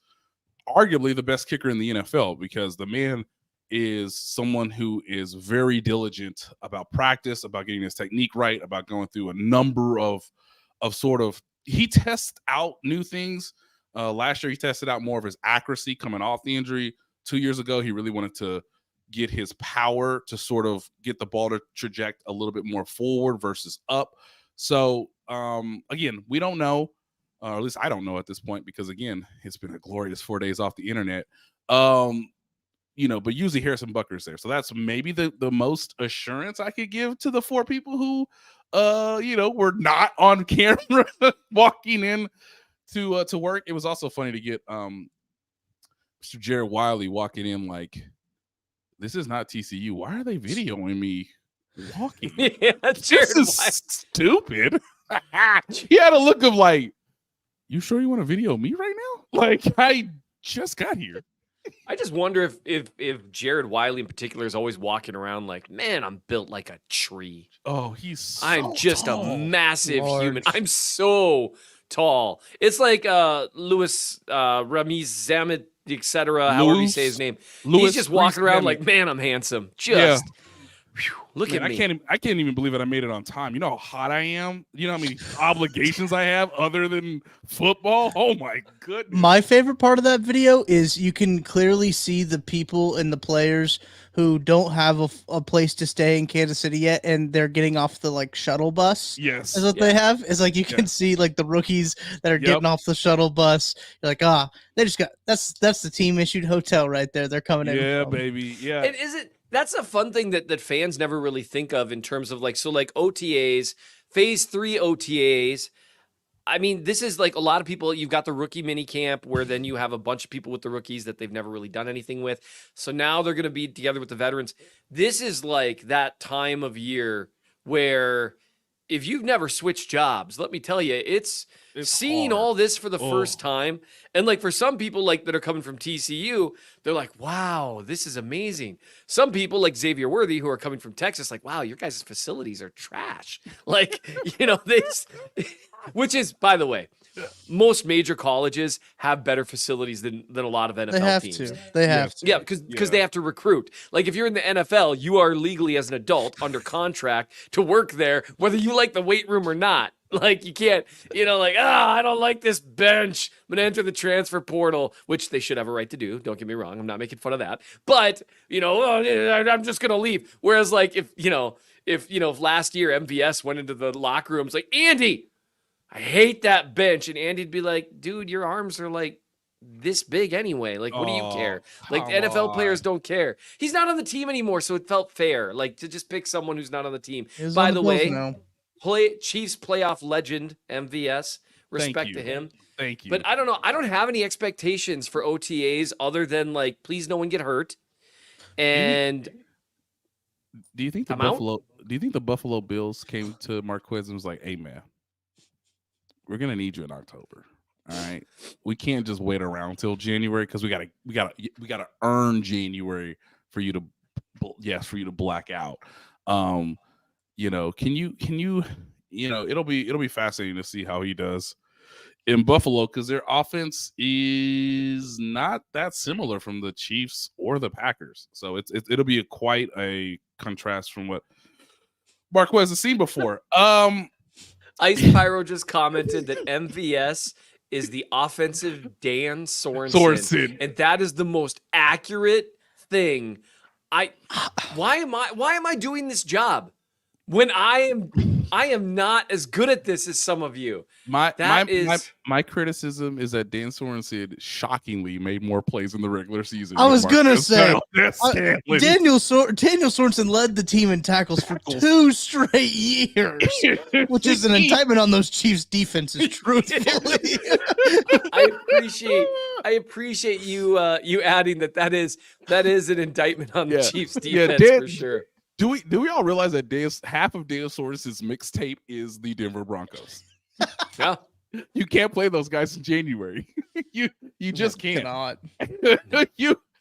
arguably the best kicker in the NFL, because the man is someone who is very diligent about practice, about getting his technique right, about going through a number of he tests out new things. Last year, he tested out more of his accuracy coming off the injury. 2 years ago, he really wanted to get his power to sort of get the ball to traject a little bit more forward versus up. So, again, we don't know, or at least I don't know at this point, because, again, it's been a glorious 4 days off the internet. But usually Harrison Butker's there. So that's maybe the most assurance I could give to the 4 people who, were not on camera walking in to work. It was also funny to get Mr. Jared Wiley walking in like, this is not TCU. Why are they videoing me walking? Yeah, this is stupid. He had a look of like, you sure you want to video me right now? Like, I just got here. I just wonder if Jared Wiley in particular is always walking around like, man, I'm built like a tree. Oh, I'm just tall. a massive Large. human. I'm so tall. It's like Louis Ramiz Zamet, etc. However you say his name. He's just walking around like, man, I'm handsome. Just look at me. I can't even believe that I made it on time. You know how hot I am? You know how many obligations I have other than football? Oh my goodness. My favorite part of that video is you can clearly see the people and the players who don't have a place to stay in Kansas City yet, and they're getting off the shuttle bus. Yes. Is what they have. It's like you can see the rookies that are getting off the shuttle bus. You're like, they just got that's the team issued hotel right there. They're coming in. Yeah, baby. Yeah. And that's a fun thing that fans never really think of in terms of OTAs, phase 3 OTAs. I mean, this is like a lot of people. You've got the rookie mini camp where then you have a bunch of people with the rookies that they've never really done anything with. So now they're going to be together with the veterans. This is like that time of year where if you've never switched jobs, let me tell you, it's seeing hard. all this for the first time. And like for some people like that are coming from TCU, they're like, wow, this is amazing. Some people like Xavier Worthy who are coming from Texas, like, wow, your guys' facilities are trash. Like, which is, by the way, most major colleges have better facilities than a lot of NFL teams. They have to. Yeah, because they have to recruit. Like if you're in the NFL, you are legally as an adult under contract to work there, whether you like the weight room or not. Like you can't, I don't like this bench. I'm gonna enter the transfer portal, which they should have a right to do. Don't get me wrong. I'm not making fun of that. But I'm just gonna leave. Whereas like if last year MVS went into the locker rooms like, Andy, I hate that bench. And Andy'd be like, dude, your arms are like this big anyway. Like, what do you care? Like, the NFL players don't care. He's not on the team anymore, so it felt fair. Like, to just pick someone who's not on the team. By the way, Chiefs playoff legend, MVS. Respect to him. Thank you. But I don't know. I don't have any expectations for OTAs other than, like, please no one get hurt. And do you think the Buffalo Bills came to Marquez and was like, hey, man, we're gonna need you in October. All right, we can't just wait around till January because we gotta earn January for you to black out. Can you it'll be fascinating to see how he does in Buffalo because their offense is not that similar from the Chiefs or the Packers. So it'll be quite a contrast from what Marquez has seen before. Ice Pyro just commented that MVS is the offensive Dan Sorensen. And that is the most accurate thing. Why am I doing this job when I am not as good at this as some of you? My criticism is that Dan Sorensen shockingly made more plays in the regular season. I was gonna say Daniel Sorensen led the team in tackles for 2 straight years, which is an indictment on those Chiefs defenses. Truthfully, I appreciate you adding that is an indictment on the Chiefs defense for sure. Do we all realize that half of Daniel Sorensen's mixtape is the Denver Broncos? Yeah. You can't play those guys in January. you just can't.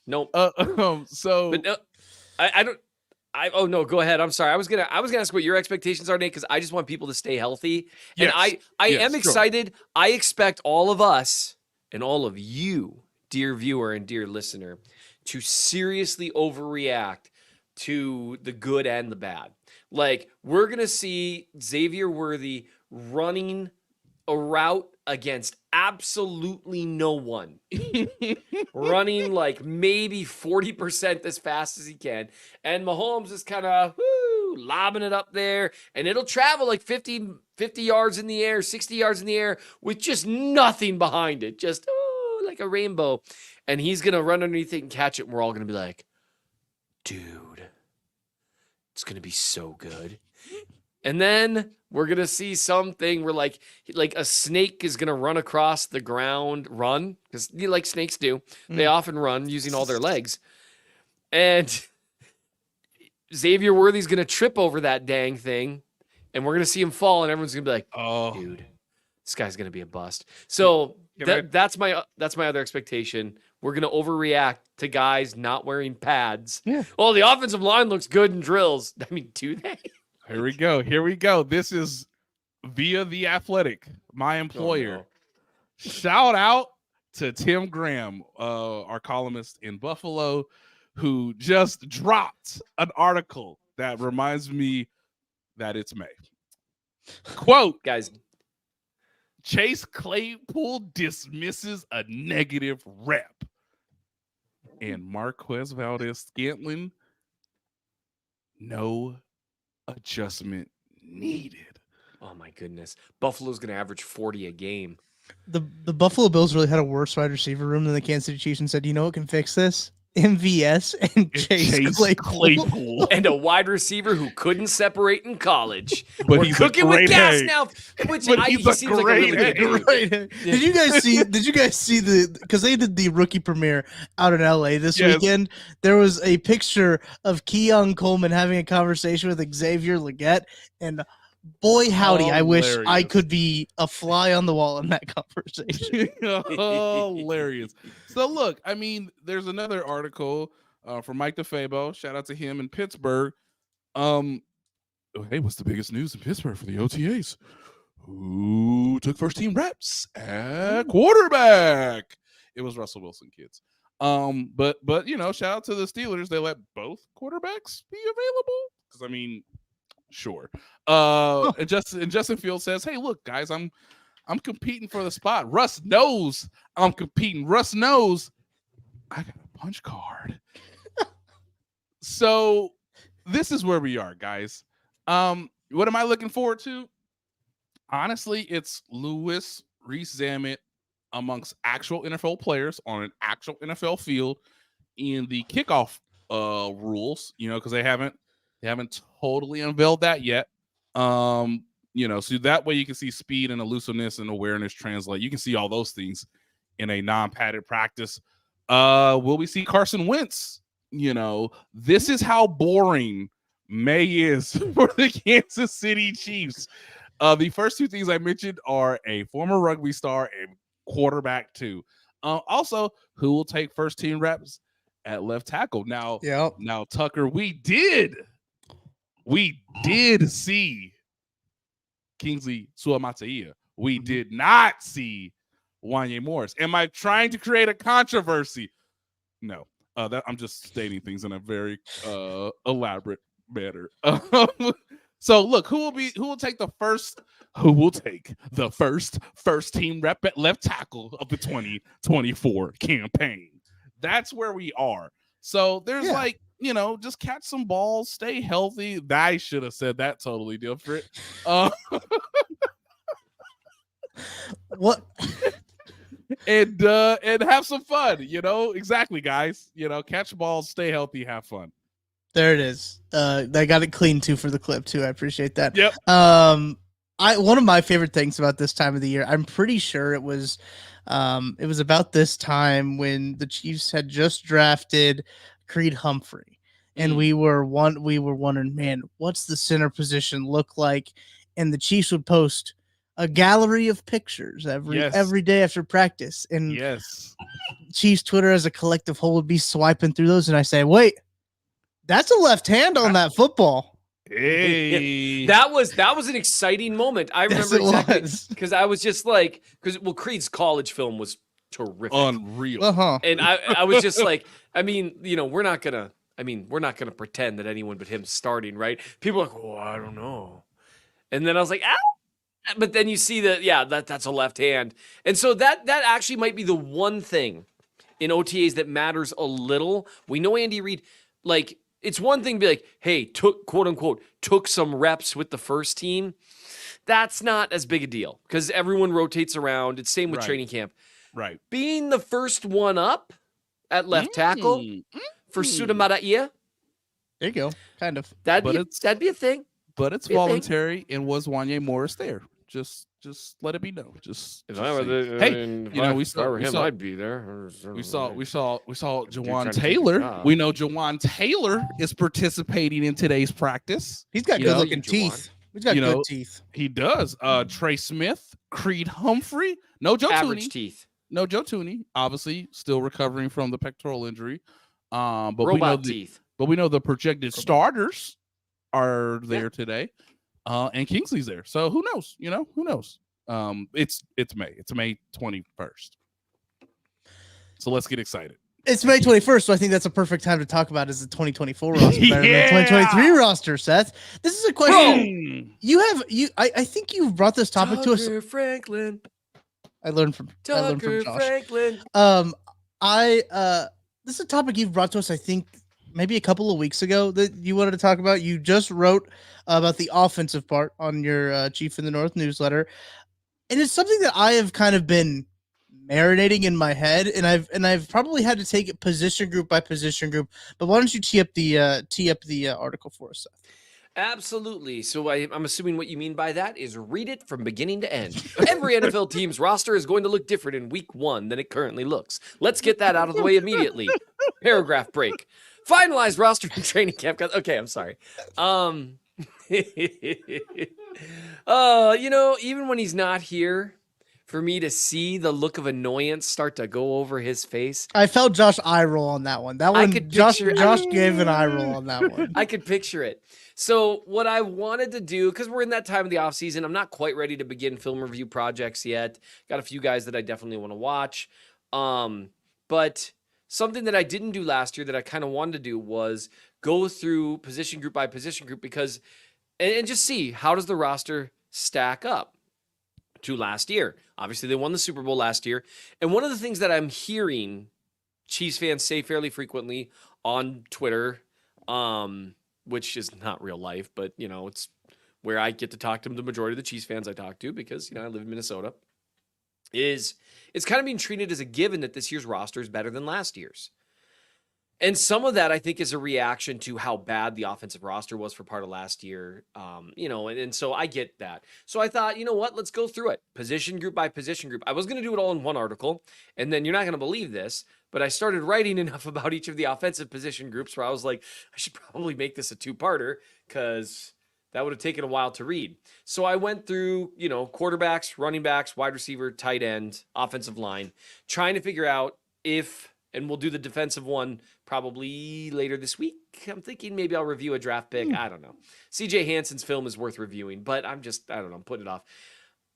Nope. So but I don't. Oh no, go ahead. I'm sorry. I was gonna ask what your expectations are, Nate, because I just want people to stay healthy. Yes. And I am excited. Sure. I expect all of us and all of you, dear viewer and dear listener, to seriously overreact to the good and the bad. Like, we're going to see Xavier Worthy running a route against absolutely no one. Running like maybe 40% as fast as he can. And Mahomes is kind of lobbing it up there. And it'll travel like 50 yards in the air, 60 yards in the air with just nothing behind it. Just, like a rainbow. And he's going to run underneath it and catch it. And we're all going to be like, dude, it's going to be so good. And then we're going to see something where like a snake is going to run across the ground, because like snakes do. They often run using all their legs. And Xavier Worthy's going to trip over that dang thing. And we're going to see him fall, and everyone's going to be like, oh, dude, this guy's going to be a bust. So that's my other expectation. We're going to overreact to guys not wearing pads. Yeah. Oh, the offensive line looks good in drills. I mean, do they? Here we go. This is via The Athletic, my employer. Oh, no. Shout out to Tim Graham, our columnist in Buffalo, who just dropped an article that reminds me that it's May. Quote, guys. Chase Claypool dismisses a negative rep. And Marquez Valdez-Scantling, no adjustment needed. Oh my goodness. Buffalo's going to average 40 a game. The Buffalo Bills really had a worse wide receiver room than the Kansas City Chiefs and said, you know what can fix this? MVS and Chase Claypool. And a wide receiver who couldn't separate in college. But We're he's a cooking with great gas egg. now. Which But he he's a seems like a really great good egg. dude. Did you guys see because they did the rookie premiere out in LA this weekend? There was a picture of Keon Coleman having a conversation with Xavier Legette, and boy howdy, I wish I could be a fly on the wall in that conversation. Hilarious. So look, I mean, there's another article from Mike DeFabo. Shout out to him in Pittsburgh. Hey, what's the biggest news in Pittsburgh for the OTAs? Who took first team reps at quarterback? It was Russell Wilson, kids. But shout out to the Steelers. They let both quarterbacks be available. Because I mean, sure. And Justin Fields says, "Hey, look, guys, I'm competing for the spot. Russ knows I'm competing. Russ knows I got a punch card." So this is where we are, guys. What am I looking forward to? Honestly, it's Lewis Rees-Zammit amongst actual NFL players on an actual NFL field in the kickoff rules, because they haven't totally unveiled that yet. So that way you can see speed and elusiveness and awareness translate. You can see all those things in a non-padded practice. Will we see Carson Wentz? This is how boring May is for the Kansas City Chiefs. The first two things I mentioned are a former rugby star and quarterback too. Also, who will take first team reps at left tackle? Now, Tucker, we did see Kingsley Suamataia. We did not see Wanya Morris. Am I trying to create a controversy? No. I'm just stating things in a very elaborate manner. So look, who will take the first team rep at left tackle of the 2024 campaign? That's where we are. So there's just catch some balls, stay healthy. I should have said that totally different. What? And have some fun, exactly, guys. Catch balls, stay healthy, have fun. There it is. I got it clean too for the clip too. I appreciate that. Yep. One of my favorite things about this time of the year, I'm pretty sure it was about this time when the Chiefs had just drafted Creed Humphrey, and we were wondering, man, what's the center position look like? And the Chiefs would post a gallery of pictures every day after practice, and Chiefs Twitter as a collective whole would be swiping through those, and I say, wait, that's a left hand on that football. Hey, that was an exciting moment. I remember exactly because I was just like, Creed's college film was terrific, unreal, and I was just like, I mean, we're not gonna pretend that anyone but him starting, right? People are like, oh, I don't know, and then I was like, but then you see that's a left hand, and so that actually might be the one thing in OTAs that matters a little. We know Andy Reid, like. It's one thing to be like, hey, quote unquote, took some reps with the first team. That's not as big a deal because everyone rotates around. It's same with training camp. Right. Being the first one up at left tackle for Sudamaraia. There you go. Kind of. That'd be a thing. But it's voluntary, and was Wanya Morris there? Just let it be known. We saw I'd be there. We saw Jawan Taylor. We know Jawan Taylor is participating in today's practice. He's got good looking teeth. He's got good teeth. He does. Trey Smith, Creed Humphrey, no Joe average Tooney. Teeth. No Joe Tooney, obviously still recovering from the pectoral injury. But robot teeth. But we know the projected starters are there today. And Kingsley's there. So who knows? Who knows? It's May. It's May 21st. So let's get excited. It's May 21st, so I think that's a perfect time to talk about is the 2024 roster better than the 2023 roster, Seth. This is a question. I think you brought this topic to us. Franklin. I learned from Josh. Franklin. This is a topic you've brought to us, I think, maybe a couple of weeks ago that you wanted to talk about. You just wrote about the offensive part on your Chief in the North newsletter. And it's something that I have kind of been marinating in my head, and I've probably had to take it position group by position group. But why don't you tee up the article for us, Seth? Absolutely. So I'm assuming what you mean by that is read it from beginning to end. Every NFL team's roster is going to look different in week 1 than it currently looks. Let's get that out of the way immediately. Paragraph break. Finalized roster and training camp. Okay, I'm sorry. Even when he's not here, for me to see the look of annoyance start to go over his face. I felt Josh eye roll on that one. Josh gave an eye roll on that one. I could picture it. So what I wanted to do, because we're in that time of the offseason, I'm not quite ready to begin film review projects yet. Got a few guys that I definitely want to watch. But something that I didn't do last year that I kind of wanted to do was go through position group by position group and just see how does the roster stack up to last year. Obviously, they won the Super Bowl last year. And one of the things that I'm hearing Chiefs fans say fairly frequently on Twitter, which is not real life, but, it's where I get to talk to the majority of the Chiefs fans I talk to because, I live in Minnesota, is it's kind of being treated as a given that this year's roster is better than last year's. And some of that, I think, is a reaction to how bad the offensive roster was for part of last year, and so I get that. So I thought, you know what, let's go through it, position group by position group. I was going to do it all in one article, and then you're not going to believe this, but I started writing enough about each of the offensive position groups where I was like, I should probably make this a two-parter because that would have taken a while to read. So I went through, quarterbacks, running backs, wide receiver, tight end, offensive line, trying to figure out and we'll do the defensive one probably later this week. I'm thinking maybe I'll review a draft pick. I don't know. CJ Hansen's film is worth reviewing, but I don't know, I'm putting it off.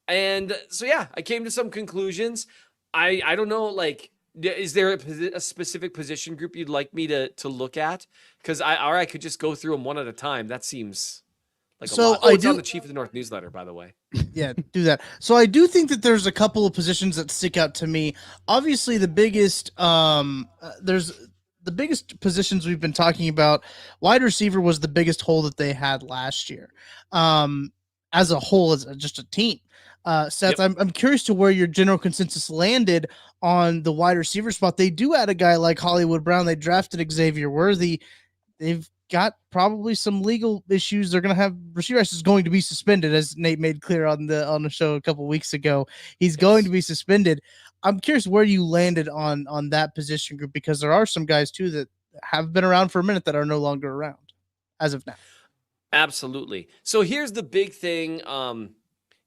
And so, yeah, I came to some conclusions. I don't know, is there a specific position group you'd like me to look at? Because I could just go through them one at a time. That seems like a lot. It's on the Chief of the North newsletter, by the way. Yeah, do that. So I do think that there's a couple of positions that stick out to me. Obviously, the biggest positions we've been talking about. Wide receiver was the biggest hole that they had last year, as a whole, as just a team. Seth, yep. I'm curious to where your general consensus landed on the wide receiver spot. They do add a guy like Hollywood Brown. They drafted Xavier Worthy. They've got probably some legal issues. They're going to have Rashee Rice is going to be suspended, as Nate made clear on the show a couple weeks ago. He's going to be suspended. I'm curious where you landed on that position group, because there are some guys too that have been around for a minute that are no longer around as of now. Absolutely. So here's the big thing.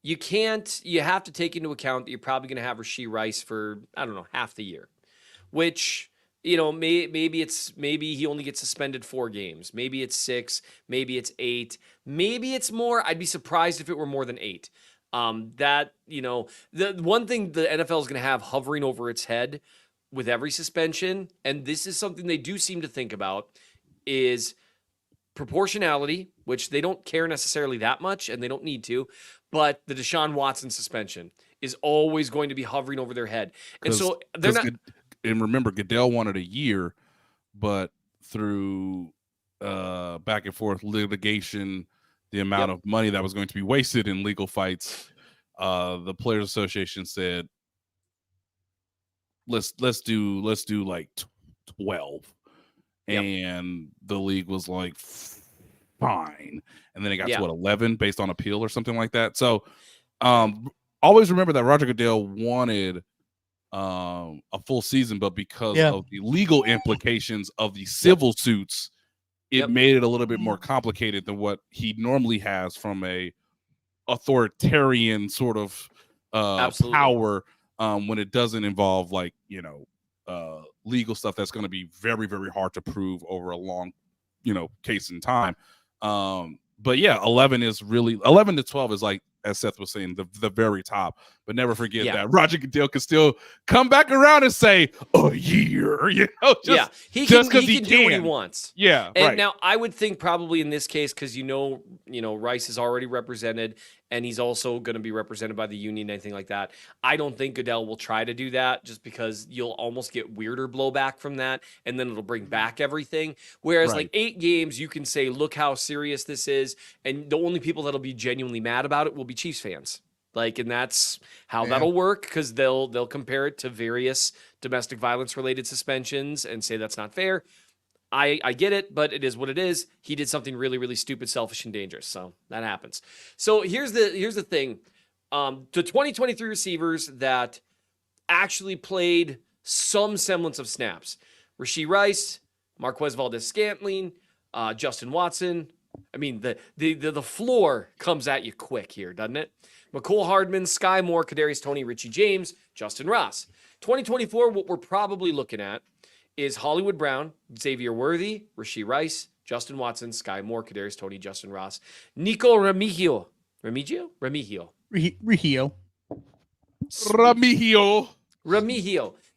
You have to take into account that you're probably going to have Rashee Rice for, I don't know, half the year, which, maybe he only gets suspended 4 games. Maybe it's 6, maybe it's 8, maybe it's more. I'd be surprised if it were more than 8. The one thing the NFL is going to have hovering over its head with every suspension, and this is something they do seem to think about, is proportionality, which they don't care necessarily that much, and they don't need to, but the Deshaun Watson suspension is always going to be hovering over their head. And so they're not... And remember, Goodell wanted a year, but through back and forth litigation, the amount of money that was going to be wasted in legal fights, the Players Association said, let's do like 12, and the league was like, fine, and then it got to 11 based on appeal or something like that. So, always remember that Roger Goodell wanted a full season, but because of the legal implications of the civil suits, it made it a little bit more complicated than what he normally has from a authoritarian sort of power, when it doesn't involve legal stuff that's going to be very, very hard to prove over a long case in time. But 11 to 12 is, like, as Seth was saying, the very top. But never forget that Roger Goodell can still come back around and say a year. He can do what he wants. Yeah, and right. Now I would think probably in this case, because Rice is already represented, and he's also going to be represented by the union, anything like that. I don't think Goodell will try to do that, just because you'll almost get weirder blowback from that, and then it'll bring back everything. Whereas like 8 games, you can say, look how serious this is, and the only people that'll be genuinely mad about it will be Chiefs fans. Like, and that's how that'll work, because they'll compare it to various domestic violence related suspensions and say that's not fair. I get it, but it is what it is. He did something really, really stupid, selfish, and dangerous. So that happens. So here's the thing. The 2023 receivers that actually played some semblance of snaps: Rashee Rice, Marquez Valdez-Scantling, Justin Watson. I mean, the floor comes at you quick here, doesn't it? McCole Hardman, Sky Moore, Kadarius Toney, Richie James, Justin Ross. 2024, what we're probably looking at is Hollywood Brown, Xavier Worthy, Rashee Rice, Justin Watson, Sky Moore, Kadarius Toney, Justin Ross, Nico Remigio. Remigio.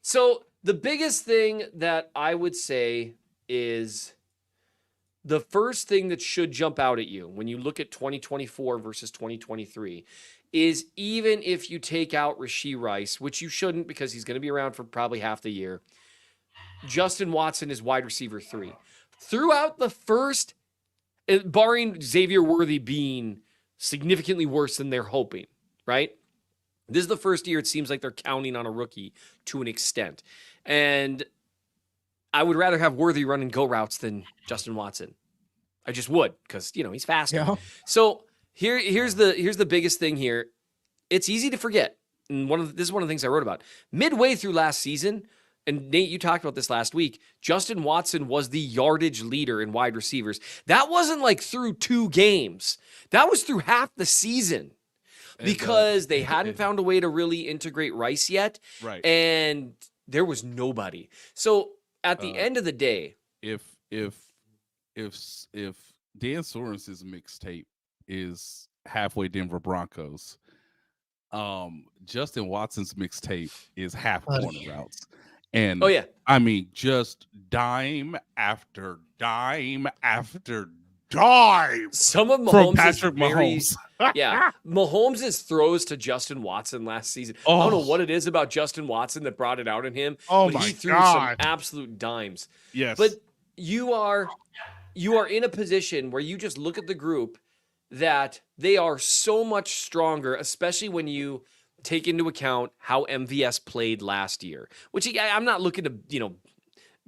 So the biggest thing that I would say is the first thing that should jump out at you when you look at 2024 versus 2023 is, even if you take out Rashee Rice, which you shouldn't because he's going to be around for probably half the year, Justin Watson is wide receiver 3. Throughout the first, barring Xavier Worthy being significantly worse than they're hoping, right? This is the first year it seems like they're counting on a rookie to an extent. And I would rather have Worthy running go routes than Justin Watson. I just would, because, he's faster. Yeah. So here's the biggest thing here. It's easy to forget. And this is one of the things I wrote about. Midway through last season, and Nate, you talked about this last week, Justin Watson was the yardage leader in wide receivers. That wasn't like through 2 games. That was through half the season, because they hadn't found a way to really integrate Rice yet. Right. And there was nobody. So at the end of the day, if Dan Sorensen's mixtape is halfway Denver Broncos, Justin Watson's mixtape is half corner routes. And I mean, just dime after dime after dime. Some of Mahomes from Patrick Mahomes. Mahomes' throws to Justin Watson last season. I don't know what it is about Justin Watson that brought it out in him. But he threw some absolute dimes. Yes. But you are in a position where you just look at the group that they are so much stronger, especially when you take into account how MVS played last year, which I'm not looking to,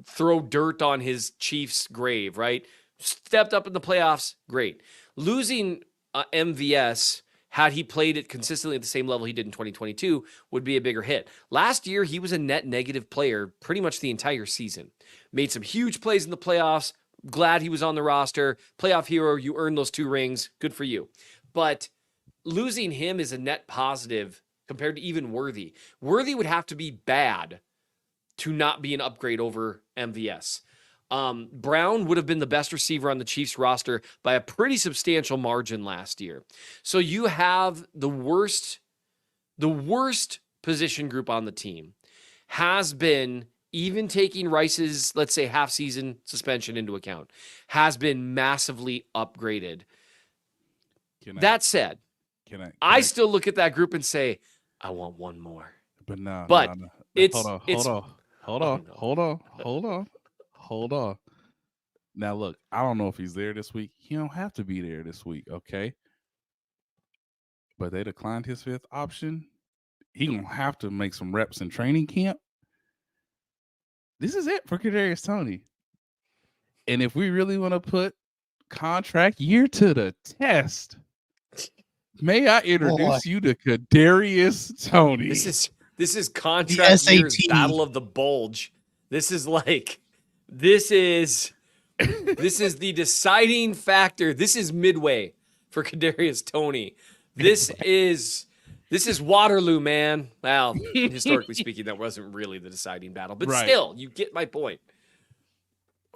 throw dirt on his Chiefs grave, right? Stepped up in the playoffs. Great. Losing MVS, had he played it consistently at the same level he did in 2022, would be a bigger hit. Last year, he was a net negative player pretty much the entire season. Made some huge plays in the playoffs. Glad he was on the roster. Playoff hero, you earned those 2 rings. Good for you. But losing him is a net positive compared to even Worthy. Worthy would have to be bad to not be an upgrade over MVS. Brown would have been the best receiver on the Chiefs roster by a pretty substantial margin last year. So you have the worst position group on the team has been, even taking Rice's, let's say, half-season suspension into account, has been massively upgraded. That said, I still look at that group and say, I want one more. But no. Hold on. Now look, I don't know if he's there this week. He don't have to be there this week, okay? But they declined his 5th option. He gonna have to make some reps in training camp. This is it for Kadarius Toney. And if we really want to put contract year to the test, may I introduce you to Kadarius Toney? This is contract year's battle of the bulge. This is the deciding factor. This is midway for Kadarius Toney. This is Waterloo, man. Well, historically speaking, that wasn't really the deciding battle, but still, you get my point.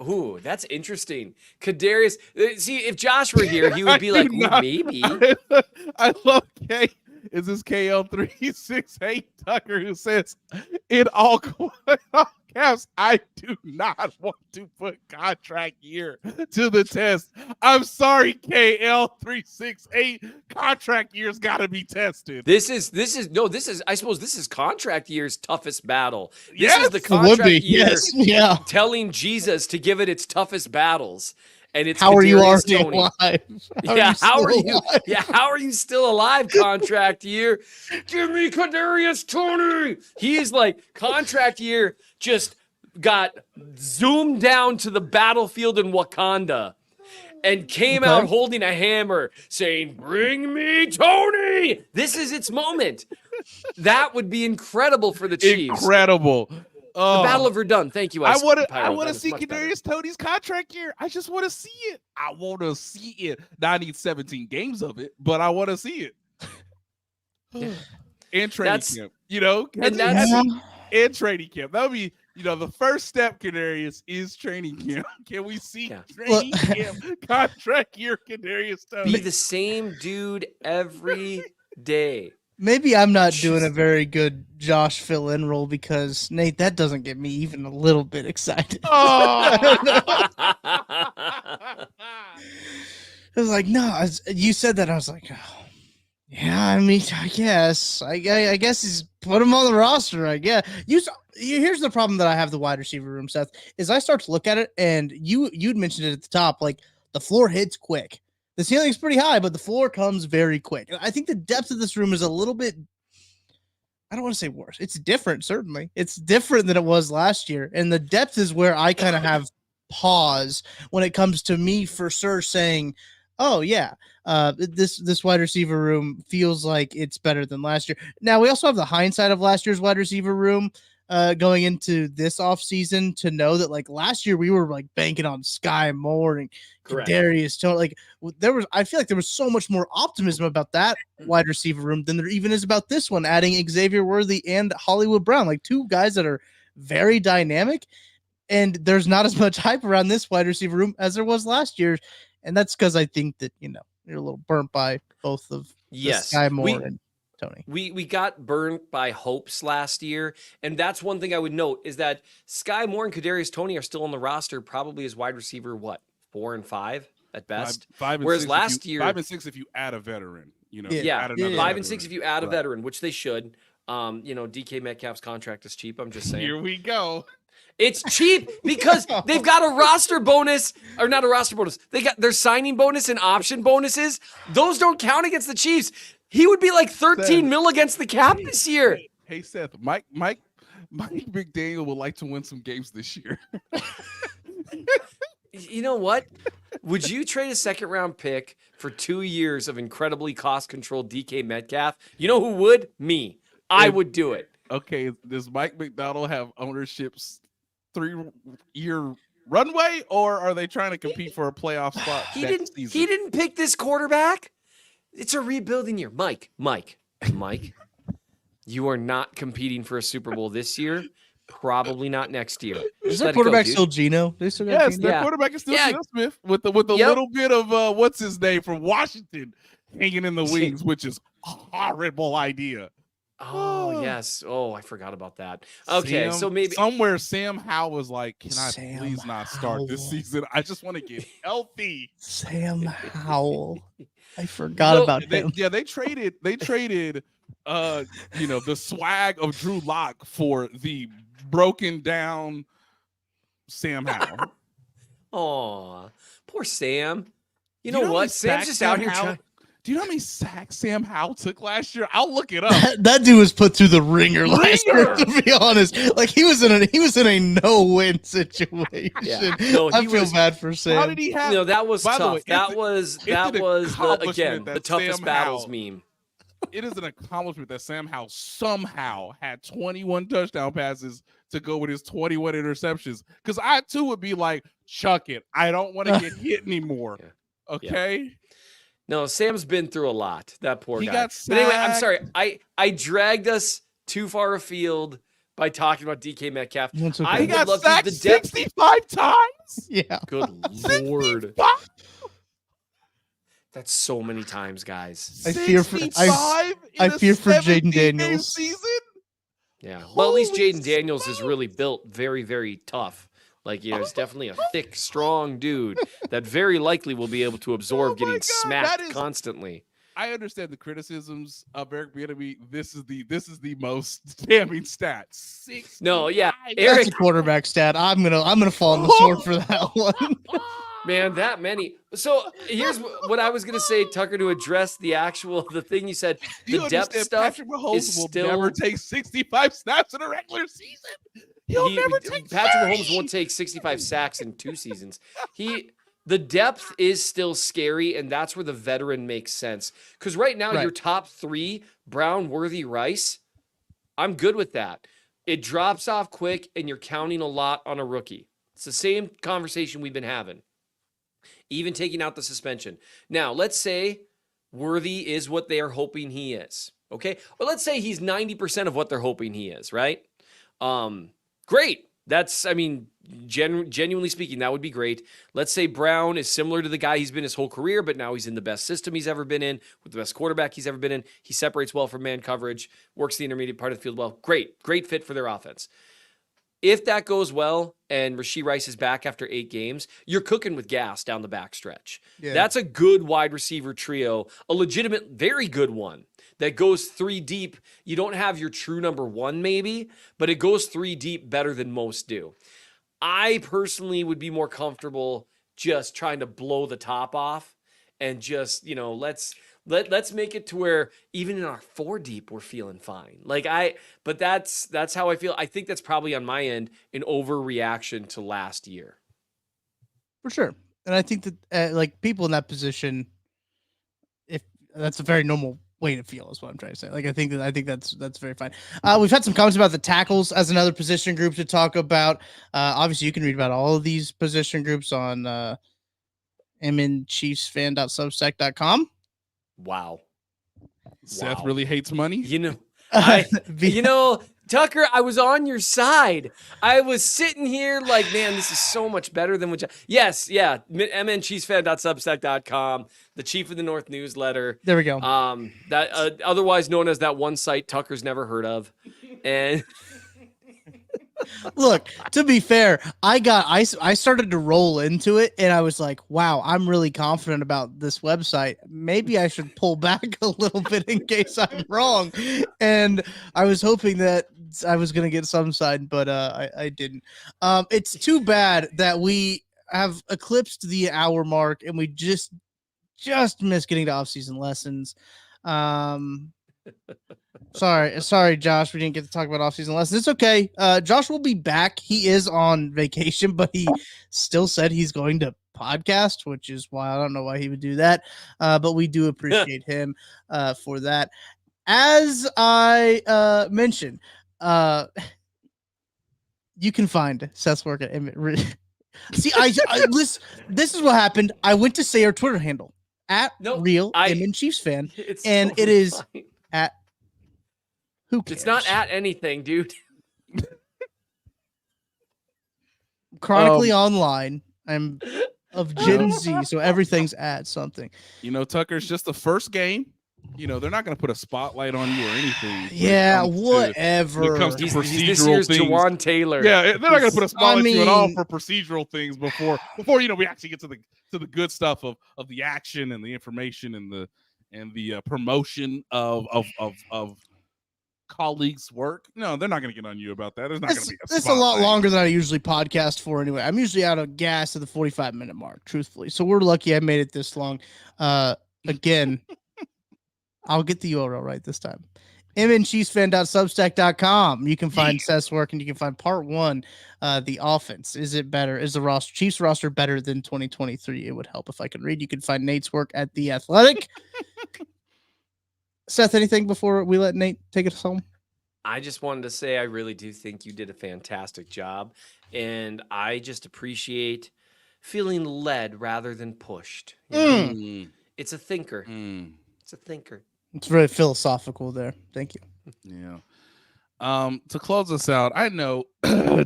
Ooh, that's interesting. Kadarius, see, if Josh were here, he would be like, maybe. I love K. Is this KL368 Tucker who says, in all caps, I do not want to put contract year to the test. I'm sorry, KL368. Contract year's got to be tested. I suppose this is contract year's toughest battle. This is the contract year telling Jesus to give it its toughest battles. and it's how are you Kadarius already Toney. alive? How are you? Yeah, how are you still alive? Contract year. Give me Kadarius Toney. He's like contract year. Just got zoomed down to the battlefield in Wakanda. And came out holding a hammer saying, "Bring me Tony." This is its moment. That would be incredible for the Chiefs. Incredible. The Battle of Verdun. Thank you. I want to That see is much better. Kadarius Toney's contract year. I just want to see it. I want to see it. Now I need 17 games of it, but I want to see it. And training camp, and training camp. That would be, the first step, Kadarius, is training camp. Can we see training camp contract year Kadarius Toney? Be the same dude every day. Maybe I'm not doing a very good Josh fill-in role because, Nate, that doesn't get me even a little bit excited. I was like, no, you said that. I was like, oh, yeah, I mean, I guess he's put him on the roster. I guess. Here's the problem that I have the wide receiver room, Seth, is I start to look at it, and you'd mentioned it at the top, like the floor hits quick. The ceiling's pretty high, but the floor comes very quick. I think the depth of this room is a little bit, I don't want to say worse. It's different, certainly. It's different than it was last year. And the depth is where I kind of have pause when it comes to me for sure saying, oh, yeah, this wide receiver room feels like it's better than last year. Now, we also have the hindsight of last year's wide receiver room going into this offseason to know that, like, last year we were, like, banking on Sky Moore and Kadarius Toney. Like, I feel like there was so much more optimism about that wide receiver room than there even is about this one, adding Xavier Worthy and Hollywood Brown, like two guys that are very dynamic. And there's not as much hype around this wide receiver room as there was last year. And that's because I think that, you're a little burnt by both of Sky Moore and Tony. We got burnt by hopes last year, and that's one thing I would note is that Sky Moore and Kadarius Toney are still on the roster, probably as wide receiver 4 and 5 at best. Five and Whereas six last year, 5 and 6 if you add a veteran, add 5 and 6 if you add a Right. veteran, which they should. DK Metcalf's contract is cheap. I'm just saying. Here we go. It's cheap because they've got a roster bonus, or not a roster bonus. They got their signing bonus and option bonuses. Those don't count against the Chiefs. He would be like 13 mil against the cap this year. Hey, Seth, Mike McDaniel would like to win some games this year. You know what? Would you trade a second-round pick for 2 years of incredibly cost-controlled DK Metcalf? You know who would? Me. I would do it. Okay, does Mike McDonald have ownership's 3-year runway, or are they trying to compete for a playoff spot next season? He didn't pick this quarterback. It's a rebuilding year. Mike, you are not competing for a Super Bowl this year. Probably not next year. Is that quarterback still Geno? Yes, their quarterback is still Geno Smith with a little bit of what's his name from Washington hanging in the wings, which is a horrible idea. Oh, yes. Oh, I forgot about that. Okay, so maybe somewhere Sam Howell was like, can I please not start this season? I just want to get healthy. Sam Howell. I forgot about him. They traded the swag of Drew Lock for the broken down Sam Howell. Oh, poor Sam. You know what? Sam's just out here trying. Do you know how many sacks Sam Howell took last year? I'll look it up. That dude was put through the ringer last year, to be honest. Like he was in a no-win situation. Yeah. No, I feel bad for Sam. How did he have? That was tough. Way, that was the toughest battles meme. It is an accomplishment that Sam Howell somehow had 21 touchdown passes to go with his 21 interceptions. Because I too would be like, chuck it. I don't want to get hit anymore. Yeah. Okay. Yeah. No, Sam's been through a lot. That poor guy. Got but anyway, I'm sorry. I dragged us too far afield by talking about DK Metcalf. Okay. I got sacked 65 times. Yeah. Good Lord. That's so many times, guys. I fear for Jaden Daniels. Season? Yeah. Well, at least Jaden Daniels is really built very, very tough. Like, he's definitely a thick, strong dude that very likely will be able to absorb getting smacked constantly. I understand the criticisms of Eric Bieniemy. This is the most damning stat. No, yeah, Eric, that's a quarterback stat. I'm gonna fall on the sword for that one. Man, that many. So here's what I was gonna say, Tucker, to address the thing you said. The depth stuff Patrick Mahomes is will still never take 65 snaps in a regular season. Patrick Mahomes won't take 65 sacks in 2 seasons. The depth is still scary, and that's where the veteran makes sense. Because right now, your top 3, Brown, Worthy, Rice, I'm good with that. It drops off quick, and you're counting a lot on a rookie. It's the same conversation we've been having, even taking out the suspension. Now, let's say Worthy is what they are hoping he is, okay? Or let's say he's 90% of what they're hoping he is, right? Great. That's, genuinely speaking, that would be great. Let's say Brown is similar to the guy he's been his whole career, but now he's in the best system he's ever been in, with the best quarterback he's ever been in. He separates well from man coverage, works the intermediate part of the field well. Great fit for their offense. If that goes well and Rashee Rice is back after 8 games, you're cooking with gas down the backstretch. Yeah. That's a good wide receiver trio, a legitimate, very good one that goes 3 deep. You don't have your true number 1 maybe, but it goes 3 deep better than most do. I personally would be more comfortable just trying to blow the top off and just, let's make it to where even in our 4 deep, we're feeling fine. But that's how I feel. I think that's probably on my end an overreaction to last year. For sure. And I think that people in that position, if that's a very normal way to feel is what I'm trying to say. I think that's very fine. We've had some comments about the tackles as another position group to talk about. Obviously you can read about all of these position groups on mnchiefsfan.substack.com. Wow. Seth really hates money. Tucker, I was on your side. I was sitting here like, man, this is so much better than what. Yes, yeah. mnchiefsfan.substack.com, the Chief of the North newsletter. There we go. That otherwise known as that one site Tucker's never heard of, and. Look, to be fair, I started to roll into it and I was like, wow, I'm really confident about this website. Maybe I should pull back a little bit in case I'm wrong. And I was hoping that I was going to get some side, but I didn't. It's too bad that we have eclipsed the hour mark and we just missed getting to off-season lessons. Sorry, Josh. We didn't get to talk about off-season lessons. It's okay. Josh will be back. He is on vacation, but he still said he's going to podcast, which is why I don't know why he would do that. But we do appreciate him for that. As I mentioned, you can find Seth's work at See, this is what happened. I went to say our Twitter handle at real Inman Chiefs fan, and totally it is fine. At who cares? It's not at anything, dude. Chronically online. I'm of Gen Z, so everything's at something. Tucker's just the first game. They're not going to put a spotlight on you or anything. Yeah, whatever. When it comes to He's procedural this year's things. Jawan Taylor. Yeah, they're not going to put a spotlight on you at all for procedural things before we actually get to the good stuff of the action and the information and the promotion of colleagues' work. No, they're not going to get on you about that. There's not going to be a spotlight. It's a lot longer than I usually podcast for anyway. I'm usually out of gas at the 45-minute mark, truthfully. So we're lucky I made it this long. Again, I'll get the URL right this time. mnchiefsfan.substack.com. You can find Seth's work and you can find part 1, the offense. Is it better? Is the Chiefs roster better than 2023? It would help if I could read. You can find Nate's work at The Athletic. Seth, anything before we let Nate take us home? I just wanted to say I really do think you did a fantastic job, and I just appreciate feeling led rather than pushed. It's a thinker. It's a thinker. It's very philosophical there. Thank you. Yeah. To close us out, I know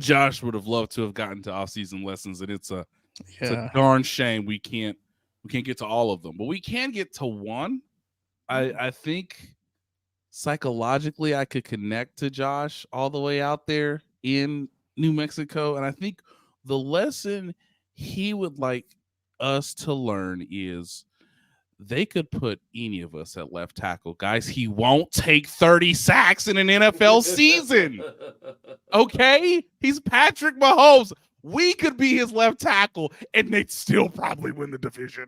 Josh would have loved to have gotten to off-season lessons, and it's a darn shame we can't get to all of them, but we can get to one. I think psychologically I could connect to Josh all the way out there in New Mexico, and I think the lesson he would like us to learn is they could put any of us at left tackle. Guys, he won't take 30 sacks in an NFL season. Okay? He's Patrick Mahomes. We could be his left tackle, and they'd still probably win the division.